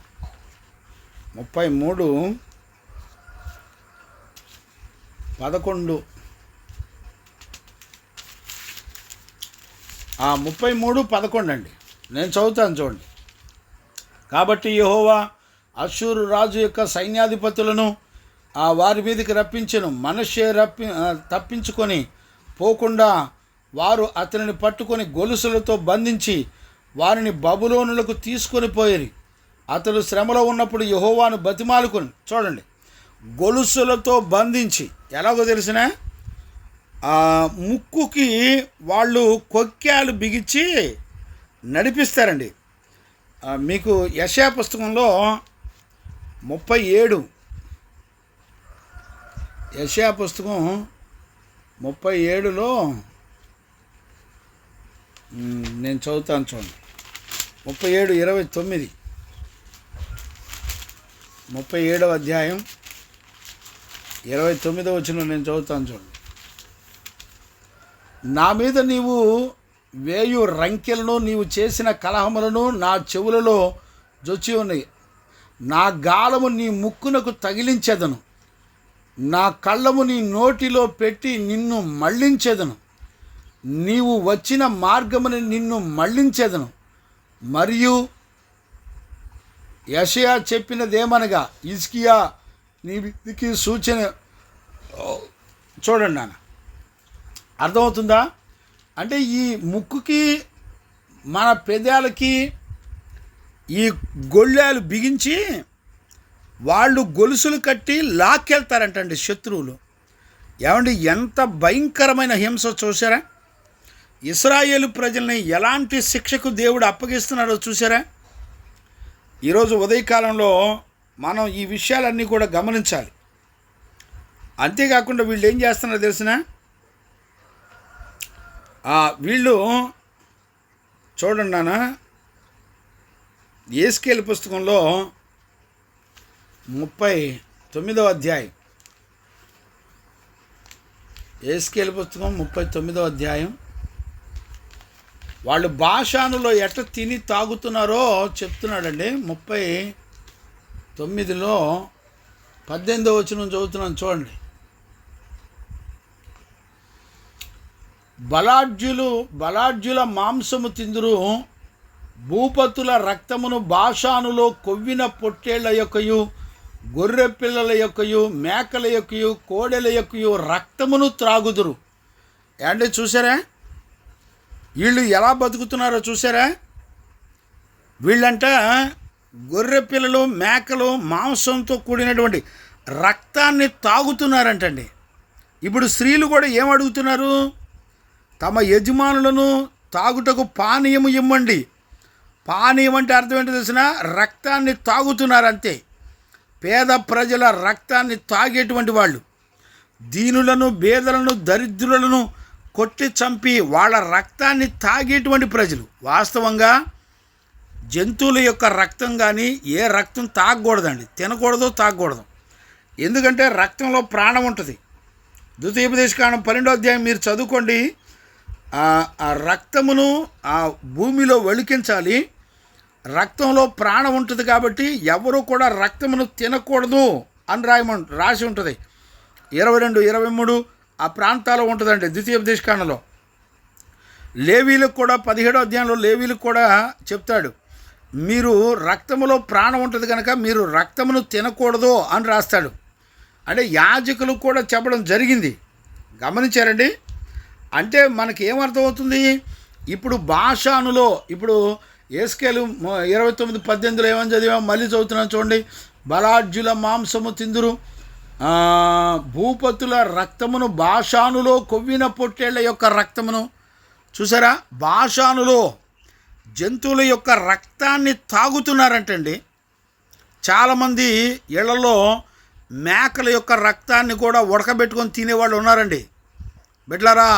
33:11 అండి. నేను చదువుతాను చూడండి. కాబట్టి యెహోవా అష్షూరు రాజు యొక్క సైన్యాధిపతులను వారి మీదకి రప్పించెను. మనష్షే తప్పించుకొని పోకుండా వారు అతనిని పట్టుకొని గొలుసులతో బంధించి వారిని బబులోనులకు తీసుకొని పోయిరి. అతడు శ్రమలో ఉన్నప్పుడు యెహోవాను బతిమాలుకొని, చూడండి, గొలుసులతో బంధించి, ఎలాగో తెలిసిన? ముక్కుకి వాళ్ళు కొక్కాలు బిగించి నడిపిస్తారండి. మీకు యెషయా పుస్తకంలో 37, యెషయా పుస్తకం 37లో నేను చదువుతాను చూడండి. 37:29, 37వ అధ్యాయం 29వ వచనం నేను చదువుతాను చూడండి. నా మీద నీవు వేయు రంకెలను, నీవు చేసిన కలహములను నా చెవులలో జొచ్చి ఉన్నాయి. నా గాలము నీ ముక్కునకు తగిలించెదను. నా కళ్ళము నీ నోటిలో పెట్టి నిన్ను మళ్ళించెదను, నీవు వచ్చిన మార్గముని నిన్ను మళ్ళించెదను. మరియు యెషయా చెప్పినదేమనగా, హిజ్కియా నీ మీదికి సూచన. చూడండి నాన్న, అర్థమవుతుందా? అంటే ఈ ముక్కుకి మన పెదాలకి ఈ గొళ్ళాలు బిగించి వాళ్ళు గొలుసులు కట్టి లాక్కెళ్తారంటండి శత్రువులు. ఏమండి, ఎంత భయంకరమైన హింస చూసారా? ఇశ్రాయేలు ప్రజల్ని ఎలాంటి శిక్షకు దేవుడు అప్పగిస్తున్నాడో చూసారా? ఈరోజు ఉదయకాలంలో మనం ఈ విషయాలన్నీ కూడా గమనించాలి. అంతేకాకుండా వీళ్ళు ఏం చేస్తున్నారో తెలిసిన, వీళ్ళు చూడండి నాన్న, యేస్కేలు పుస్తకంలో 39వ అధ్యాయం, యేస్కేలు పుస్తకం 39వ అధ్యాయం, వాళ్ళు బాషానులో ఎట్ట తిని తాగుతున్నారో చెప్తున్నాడండి. 39లో 18వ వచనం చదువుతున్నాను చూడండి. బలాఢ్యుల మాంసము తిందురు, భూపతుల రక్తమును బాషానులో కొవ్విన పొట్టేళ్ల యొక్కయు, గొర్రె పిల్లల యొక్కయు, మేకల యొక్కయు, కోడెల యొక్కయు రక్తమును త్రాగుదురు. అంటే చూసారా వీళ్ళు ఎలా బతుకుతున్నారో చూసారా? వీళ్ళంట గొర్రె పిల్లలు, మేకలు, మాంసంతో కూడినటువంటి రక్తాన్ని తాగుతున్నారంటండి. ఇప్పుడు స్త్రీలు కూడా ఏం అడుగుతున్నారు? తమ యజమానులను తాగుటకు పానీయము ఇవ్వండి. పానీయం అంటే అర్థం ఏంటో తెలిసిన, రక్తాన్ని తాగుతున్నారు అంతే. పేద ప్రజల రక్తాన్ని తాగేటువంటి వాళ్ళు, దీనులను, బేదలను, దరిద్రులను కొట్టి చంపి వాళ్ళ రక్తాన్ని తాగేటువంటి ప్రజలు. వాస్తవంగా జంతువుల యొక్క రక్తం కానీ ఏ రక్తం తాగకూడదండి, తినకూడదు, తాగకూడదు. ఎందుకంటే రక్తంలో ప్రాణం ఉంటుంది. ద్వితీయోపదేశకాండం 12వ అధ్యాయం మీరు చదువుకోండి. ఆ రక్తమును ఆ భూమిలో వలికించాలి. రక్తంలో ప్రాణం ఉంటుంది కాబట్టి ఎవరు కూడా రక్తమును తినకూడదు అని రాసి ఉంటుంది. 22, 23 ఆ ప్రాంతాల్లో ఉంటుందండి ద్వితీయోపదేశకాండంలో. లేవీలకు కూడా 17వ అధ్యాయంలో లేవీలకు కూడా చెప్తాడు, మీరు రక్తములో ప్రాణం ఉంటుంది కనుక మీరు రక్తమును తినకూడదు అని రాస్తాడు. అంటే యాజకులకు కూడా చెప్పడం జరిగింది. గమనించారండి? అంటే మనకి ఏమర్థమవుతుంది? ఇప్పుడు బాషానులో, ఇప్పుడు యేస్కేలు 29:18 ఏమని చదివాం, మళ్ళీ చదువుతున్నాను చూడండి. బలాఢ్యుల మాంసము తిందురు, భూపతుల రక్తమును, బాషానులో కొవ్విన పొట్టేళ్ల యొక్క రక్తమును. చూసారా? బాషానులో జంతువుల యొక్క రక్తాన్ని తాగుతున్నారంటండి. చాలామంది ఇళ్లలో మేకల యొక్క రక్తాన్ని కూడా ఉడకబెట్టుకొని తినేవాళ్ళు ఉన్నారండి. బిడ్డలారా,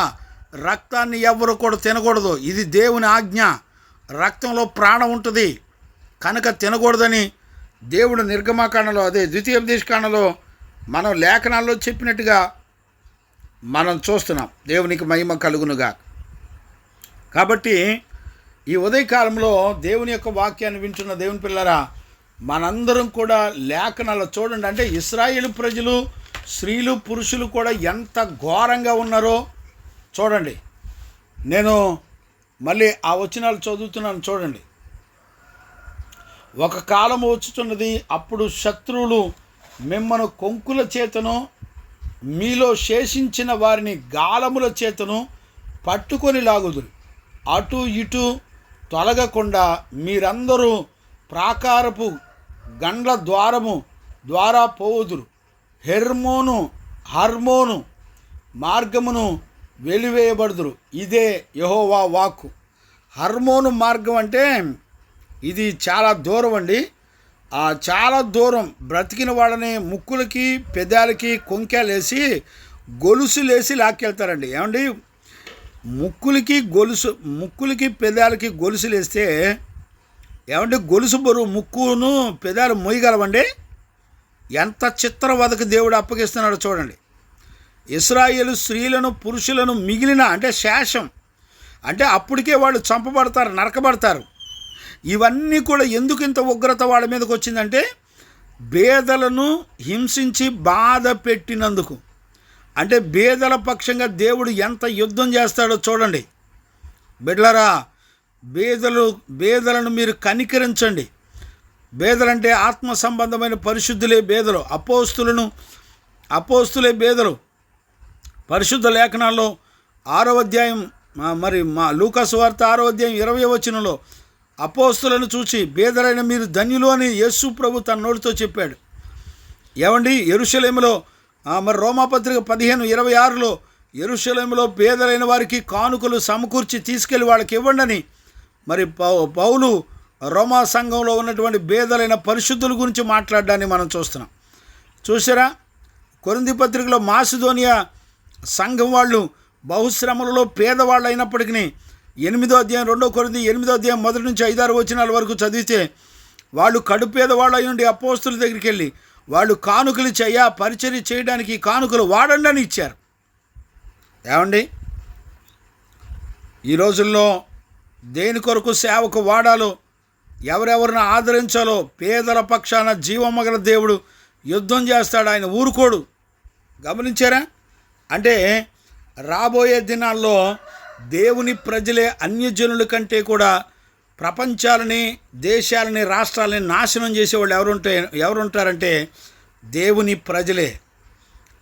రక్తాన్ని ఎవరు కూడా తినకూడదు. ఇది దేవుని ఆజ్ఞ. రక్తంలో ప్రాణం ఉంటుంది కనుక తినకూడదని దేవుడు నిర్గమాకాండలో, అదే ద్వితీయోపదేశకాండలో మనం లేఖనాల్లో చెప్పినట్టుగా మనం చూస్తున్నాం. దేవునికి మహిమ కలుగునుగా. కాబట్టి ఈ ఉదయకాలంలో దేవుని యొక్క వాక్యాన్ని వింటున్న దేవుని పిల్లరా, మనందరం కూడా లేఖనాల్లో చూడండి. అంటే ఇశ్రాయేలు ప్రజలు, స్త్రీలు, పురుషులు కూడా ఎంత ఘోరంగా ఉన్నారో చూడండి. నేను మళ్ళీ ఆ వచనాలు చదువుతున్నాను చూడండి. ఒక కాలం వచ్చుతున్నది, అప్పుడు శత్రువులు మిమ్మను కొంకుల చేతను, మీలో శేషించిన వారిని గాలముల చేతను పట్టుకొని లాగుదురు. అటు ఇటు తొలగకుండా మీరందరూ ప్రాకారపు గండ్ల ద్వారా పోవుదురు. హర్మోను మార్గమును వెలివేయబడుదురు. ఇదే యెహోవా వాక్కు. హర్మోను మార్గం అంటే ఇది చాలా దూరం అండి. చాలా దూరం బ్రతికిన వాళ్ళని ముక్కులకి, పెదాలకి కొంకెలేసి గొలుసులేసి లాక్కెళ్తారండి. ఏమండి, ముక్కులకి పెదాలకి గొలుసులేస్తే ఏమంటే గొలుసు బరువు ముక్కును పెదాలు మోయగలవండి? ఎంత చిత్రవదకు దేవుడు అప్పగిస్తున్నాడో చూడండి. ఇశ్రాయేలు స్త్రీలను, పురుషులను మిగిలిన, అంటే శేషం, అంటే అప్పటికే వాళ్ళు చంపబడతారు, నరకబడతారు. ఇవన్నీ కూడా ఎందుకు ఇంత ఉగ్రత వాళ్ళ మీదకి వచ్చిందంటే బేదలను హింసించి బాధ పెట్టినందుకు. అంటే బేదల పక్షంగా దేవుడు ఎంత యుద్ధం చేస్తాడో చూడండి బిడ్డలారా. బేదలను మీరు కనికరించండి. బేదలంటే ఆత్మ సంబంధమైన పరిశుద్ధులే బేదలు, అపోస్తులే బేదలు. పరిశుద్ధ లేఖనాల్లో 6వ అధ్యాయం మరి లూకాసు వార్త 6వ అధ్యాయం 20వ వచనంలో అపోస్తులను చూసి బేదలైన మీరు ధన్యులు అని యేసు ప్రభు తన నోటితో చెప్పాడు. ఏమండి, యెరూషలేములో మరి రోమాపత్రిక 15:26లో యెరూషలేములో పేదలైన వారికి కానుకలు సమకూర్చి తీసుకెళ్ళి వాళ్ళకి ఇవ్వండి అని మరి పౌలు రోమా సంఘంలో ఉన్నటువంటి బేదలైన పరిశుద్ధుల గురించి మాట్లాడడాన్ని మనం చూస్తున్నాం. చూసారా, కొరింథీ పత్రికలో మాసిదోనియా సంఘం వాళ్ళు బహుశ్రమలలో పేదవాళ్ళు అయినప్పటికీ 8వ అధ్యాయం 2 కొరింథీ 8వ అధ్యాయం 1 నుంచి 5-6 వచనాల వరకు చదివితే వాళ్ళు కడు పేదవాళ్ళు అయి ఉండి అపోస్తుల దగ్గరికి వెళ్ళి వాళ్ళు కానుకలు పరిచర్య చేయడానికి కానుకలు వాడండి అని ఇచ్చారు. ఏమండి, ఈ రోజుల్లో దేని కొరకు సేవకు వాడాలో, ఎవరెవరిని ఆదరించాలో పేదల పక్షాన జీవమగల దేవుడు యుద్ధం చేస్తాడు. ఆయన ఊరుకోడు. గమనించారా? అంటే రాబోయే దినాల్లో దేవుని ప్రజలే అన్యజనుల కంటే కూడా ప్రపంచాలని, దేశాలని, రాష్ట్రాలని నాశనం చేసేవాళ్ళు ఎవరుంటారంటే దేవుని ప్రజలే.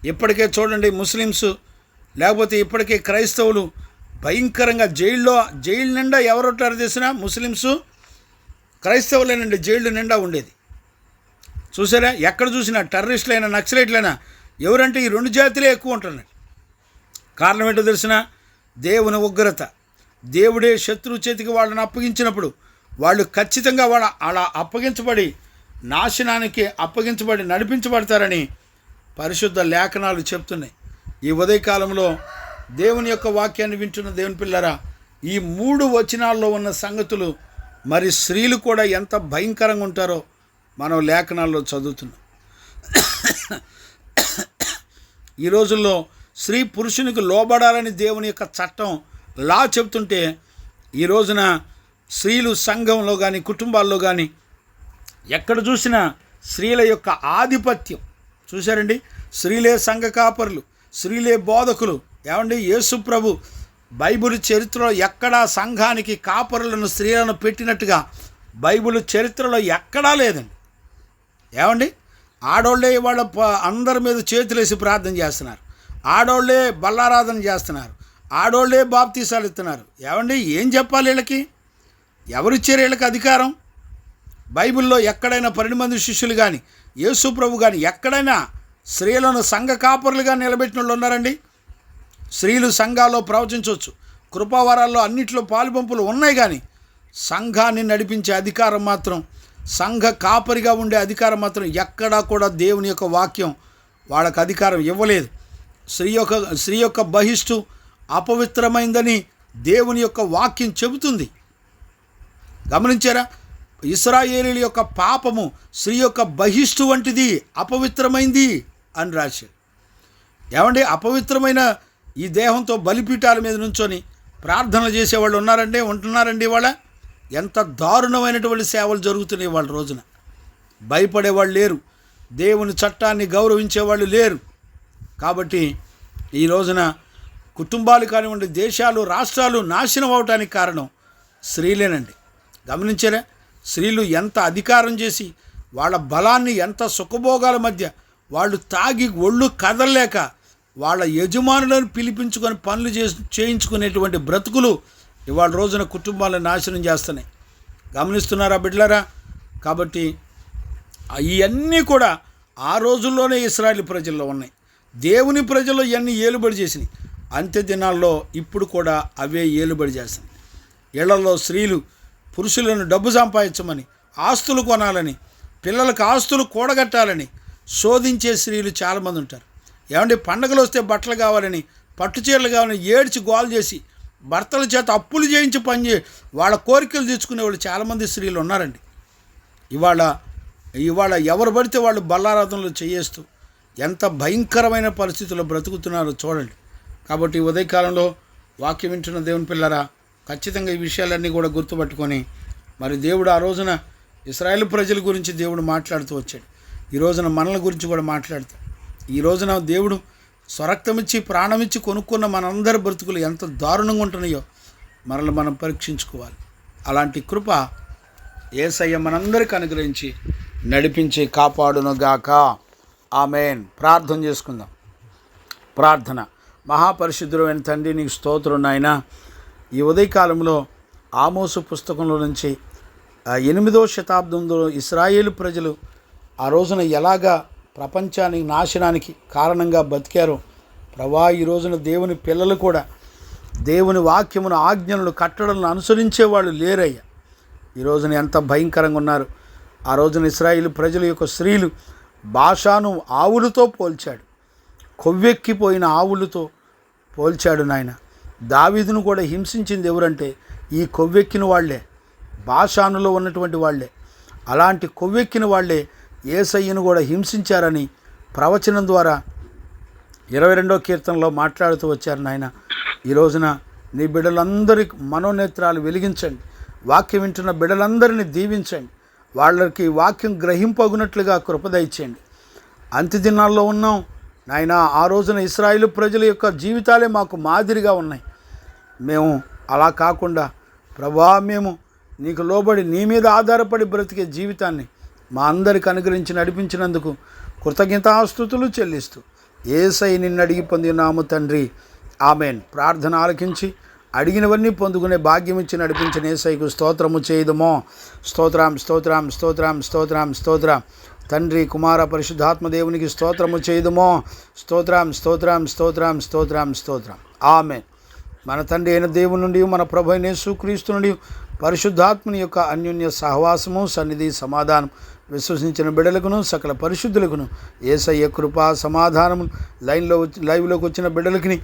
ఇప్పటికే చూడండి, ముస్లిమ్స్ లేకపోతే ఇప్పటికే క్రైస్తవులు భయంకరంగా జైలు నిండా ఎవరుంటారో తెలిసిన ముస్లిమ్స్, క్రైస్తవులేనండి జైళ్ళు నిండా ఉండేది. చూసారా, ఎక్కడ చూసినా టెర్రరిస్టులైనా నక్సలైట్లైనా ఎవరంటే ఈ 2 జాతులే ఎక్కువ ఉంటున్నాయి. కారణం ఏంటో తెలిసిన? దేవుని ఉగ్రత. దేవుడే శత్రువు చేతికి వాళ్ళని అప్పగించినప్పుడు వాళ్ళు ఖచ్చితంగా అలా అప్పగించబడి నాశనానికి నడిపించబడతారని పరిశుద్ధ లేఖనాలు చెప్తున్నాయి. ఈ ఉదయకాలంలో దేవుని యొక్క వాక్యాన్ని వింటున్న దేవుని పిల్లరా, ఈ 3 వచనాల్లో ఉన్న సంగతులు మరి స్త్రీలు కూడా ఎంత భయంకరంగా ఉంటారో మనం లేఖనాల్లో చదువుతున్నాం. ఈ రోజుల్లో స్త్రీ పురుషునికి లోబడాలని దేవుని యొక్క చట్టం చెప్తుంటే ఈ రోజున స్త్రీలు సంఘంలో కానీ కుటుంబాల్లో కానీ ఎక్కడ చూసినా స్త్రీల యొక్క ఆధిపత్యం చూశారండి. స్త్రీలే సంఘ కాపరులు, స్త్రీలే బోధకులు. ఏమండి, యేసు ప్రభు బైబిల్ చరిత్రలో ఎక్కడా సంఘానికి కాపరులను స్త్రీలను పెట్టినట్టుగా బైబిల్ చరిత్రలో ఎక్కడా లేదండి. ఏమండి, ఆడోళ్ళే వాళ్ళ అందరి మీద చేతులేసి ప్రార్థన చేస్తున్నారు, ఆడోళ్ళే బల్లారాధన చేస్తున్నారు, ఆడోళ్ళే బాప్తీసాలు ఇస్తున్నారు. ఏమండి, ఏం చెప్పాలి వీళ్ళకి? ఎవరిచ్చారు వీళ్ళకి అధికారం? బైబిల్లో ఎక్కడైనా 12 మంది శిష్యులు కానీ యేసు ప్రభు కానీ ఎక్కడైనా స్త్రీలను సంఘ కాపరులుగా నిలబెట్టిన వాళ్ళు ఉన్నారండి? స్త్రీలు సంఘాల్లో ప్రవచించవచ్చు, కృపావరాల్లో అన్నిట్లో పాలుపంపులు ఉన్నాయి, కానీ సంఘాన్ని నడిపించే అధికారం మాత్రం, సంఘ కాపరిగా ఉండే అధికారం మాత్రం ఎక్కడా కూడా దేవుని యొక్క వాక్యం వాళ్ళకు అధికారం ఇవ్వలేదు. స్త్రీ యొక్క బహిష్టు అపవిత్రమైందని దేవుని యొక్క వాక్యం చెబుతుంది. గమనించారా? ఇశ్రాయేలీయుల యొక్క పాపము స్త్రీ యొక్క బహిష్టు వంటిది, అపవిత్రమైంది అని రాశారు. ఏమండి, అపవిత్రమైన ఈ దేహంతో బలిపీఠాల మీద నుంచొని ప్రార్థనలు చేసేవాళ్ళు ఉంటున్నారండి. వాళ్ళ ఎంత దారుణమైనటువంటి సేవలు జరుగుతున్నాయి వాళ్ళ రోజున. భయపడేవాళ్ళు లేరు, దేవుని చట్టాన్ని గౌరవించేవాళ్ళు లేరు. కాబట్టి ఈ రోజున కుటుంబాలు కానివ్వండి, దేశాలు, రాష్ట్రాలు నాశనం అవటానికి కారణం స్త్రీలేనండి. గమనించారా? స్త్రీలు ఎంత అధికారం చేసి వాళ్ళ బలాన్ని, ఎంత సుఖభోగాల మధ్య వాళ్ళు తాగి ఒళ్ళు కదలలేక వాళ్ళ యజమానులను పిలిపించుకొని పనులు చేయించుకునేటువంటి బ్రతుకులు ఇవాళ రోజున కుటుంబాలను నాశనం చేస్తున్నాయి. గమనిస్తున్నారా బిడ్డలారా? కాబట్టి ఇవన్నీ కూడా ఆ రోజుల్లోనే ఇశ్రాయేలు ప్రజల్లో ఉన్నాయి. దేవుని ప్రజలు ఇవన్నీ ఏలుబడి చేసినాయి. అంత్య దినాల్లో ఇప్పుడు కూడా అవే ఏలుబడి చేస్తున్నాయి. ఇళ్లలో స్త్రీలు పురుషులను డబ్బు సంపాదించమని, ఆస్తులు కొనాలని, పిల్లలకు ఆస్తులు కూడగట్టాలని శోధించే స్త్రీలు చాలామంది ఉంటారు. ఏమంటే పండగలు వస్తే బట్టలు కావాలని, పట్టుచీరలు కావాలని ఏడ్చి గోల్ చేసి భర్తల చేత అప్పులు చేయించి వాళ్ళ కోరికలు తీర్చుకునే వాళ్ళు చాలామంది స్త్రీలు ఉన్నారండి. ఇవాళ ఎవరు పడితే వాళ్ళు బల్లారాధనలు చేయేస్తూ ఎంత భయంకరమైన పరిస్థితుల్లో బ్రతుకుతున్నారో చూడండి. కాబట్టి ఉదయకాలంలో వాక్యం వింటున్న దేవుని పిల్లరా, ఖచ్చితంగా ఈ విషయాలన్నీ కూడా గుర్తుపట్టుకొని మరి దేవుడు ఆ రోజున ఇశ్రాయేలు ప్రజల గురించి దేవుడు మాట్లాడుతూ వచ్చాడు. ఈ రోజున మనల గురించి కూడా మాట్లాడతాడు. ఈ రోజున దేవుడు స్వరక్తమిచ్చి ప్రాణమిచ్చి కొనుక్కున్న మనందరి బ్రతుకులు ఎంత దారుణంగా ఉంటున్నాయో మనం పరీక్షించుకోవాలి. అలాంటి కృప యేసయ్య మనందరికి అనుగ్రహించి నడిపించి కాపాడునుగాక. ఆమేన్. ప్రార్థన చేసుకుందాం. ప్రార్థన. మహాపరిశుద్ధుడైన తండ్రి, నీకు స్తోత్రం నాయనా. ఈ ఉదయకాలంలో ఆమోసు పుస్తకంలో నుంచి 8వ శతాబ్దంలో ఇశ్రాయేలు ప్రజలు ఆ రోజున ఎలాగా ప్రపంచానికి నాశనానికి కారణంగా బతికారో ప్రభా, ఈ రోజున దేవుని పిల్లలు కూడా దేవుని వాక్యమును, ఆజ్ఞలను, కట్టడలను అనుసరించేవాళ్ళు లేరయ్యా. ఈ రోజున ఎంత భయంకరంగా ఉన్నారు. ఆ రోజున ఇశ్రాయేలు ప్రజల యొక్క స్త్రీలు బాషాను ఆవులతో పోల్చాడు, కొవ్వెక్కిపోయిన ఆవులతో పోల్చాడు నాయన. దావీదును కూడా హింసించింది ఎవరంటే ఈ కొవ్వెక్కిన వాళ్లే, బాషానులో ఉన్నటువంటి వాళ్లే. అలాంటి కొవ్వెక్కిన వాళ్లే యేసయ్యను కూడా హింసించారని ప్రవచనం ద్వారా 22వ కీర్తనలో మాట్లాడుతూ వచ్చారు నాయన. ఈ రోజున నీ బిడ్డలందరి మనోనేత్రాలు వెలిగించండి. వాక్యం వింటున్న బిడ్డలందరినీ దీవించండి. వాళ్ళకి వాక్యం గ్రహింపగునట్లుగా కృప దయచేయండి. అంత్య దినాల్లో ఉన్నాం నాయన. ఆ రోజున ఇశ్రాయేలు ప్రజల యొక్క జీవితాలే మాకు మాదిరిగా ఉన్నాయి. మేము అలా కాకుండా ప్రభా, మేము నీకు లోబడి నీ మీద ఆధారపడి బ్రతికే జీవితాన్ని మా అందరికి అనుగ్రహించి నడిపించినందుకు కృతజ్ఞతాస్తుతులు చెల్లిస్తూ యేసయ్య నిన్ను అడిగి పొందినాము తండ్రి. ఆమేన్. ప్రార్థన ఆలకించి అడిగినవన్నీ పొందుకునే భాగ్యం ఇచ్చి నడిపించిన యేసయ్యకు స్తోత్రము చేయుదుమో. స్తోత్రం స్తోత్రం స్తోత్రం స్తోత్రం స్తోత్రం. తండ్రి, కుమార, పరిశుద్ధాత్మ దేవునికి స్తోత్రము చేయుదుమో. స్తోత్రం స్తోత్రం స్తోత్రం స్తోత్రం స్తోత్రం. ఆమేన్. మన తండ్రి అయిన దేవుని నుండి, మన ప్రభు అయిన యేసుక్రీస్తు నుండి, పరిశుద్ధాత్మని యొక్క అన్యోన్య సహవాసము, సన్నిధి, సమాధానం విశ్వసించిన బిడ్డలకును సకల పరిశుద్ధులకును యేసయ్య కృపా సమాధానము లైవ్లోకి వచ్చిన బిడ్డలకి,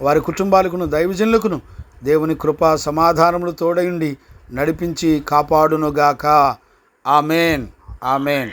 వారి కుటుంబాలకును, దైవజనులకును దేవుని కృపా సమాధానములు తోడయుండి నడిపించి కాపాడునుగాక. ఆమేన్. ఆమేన్.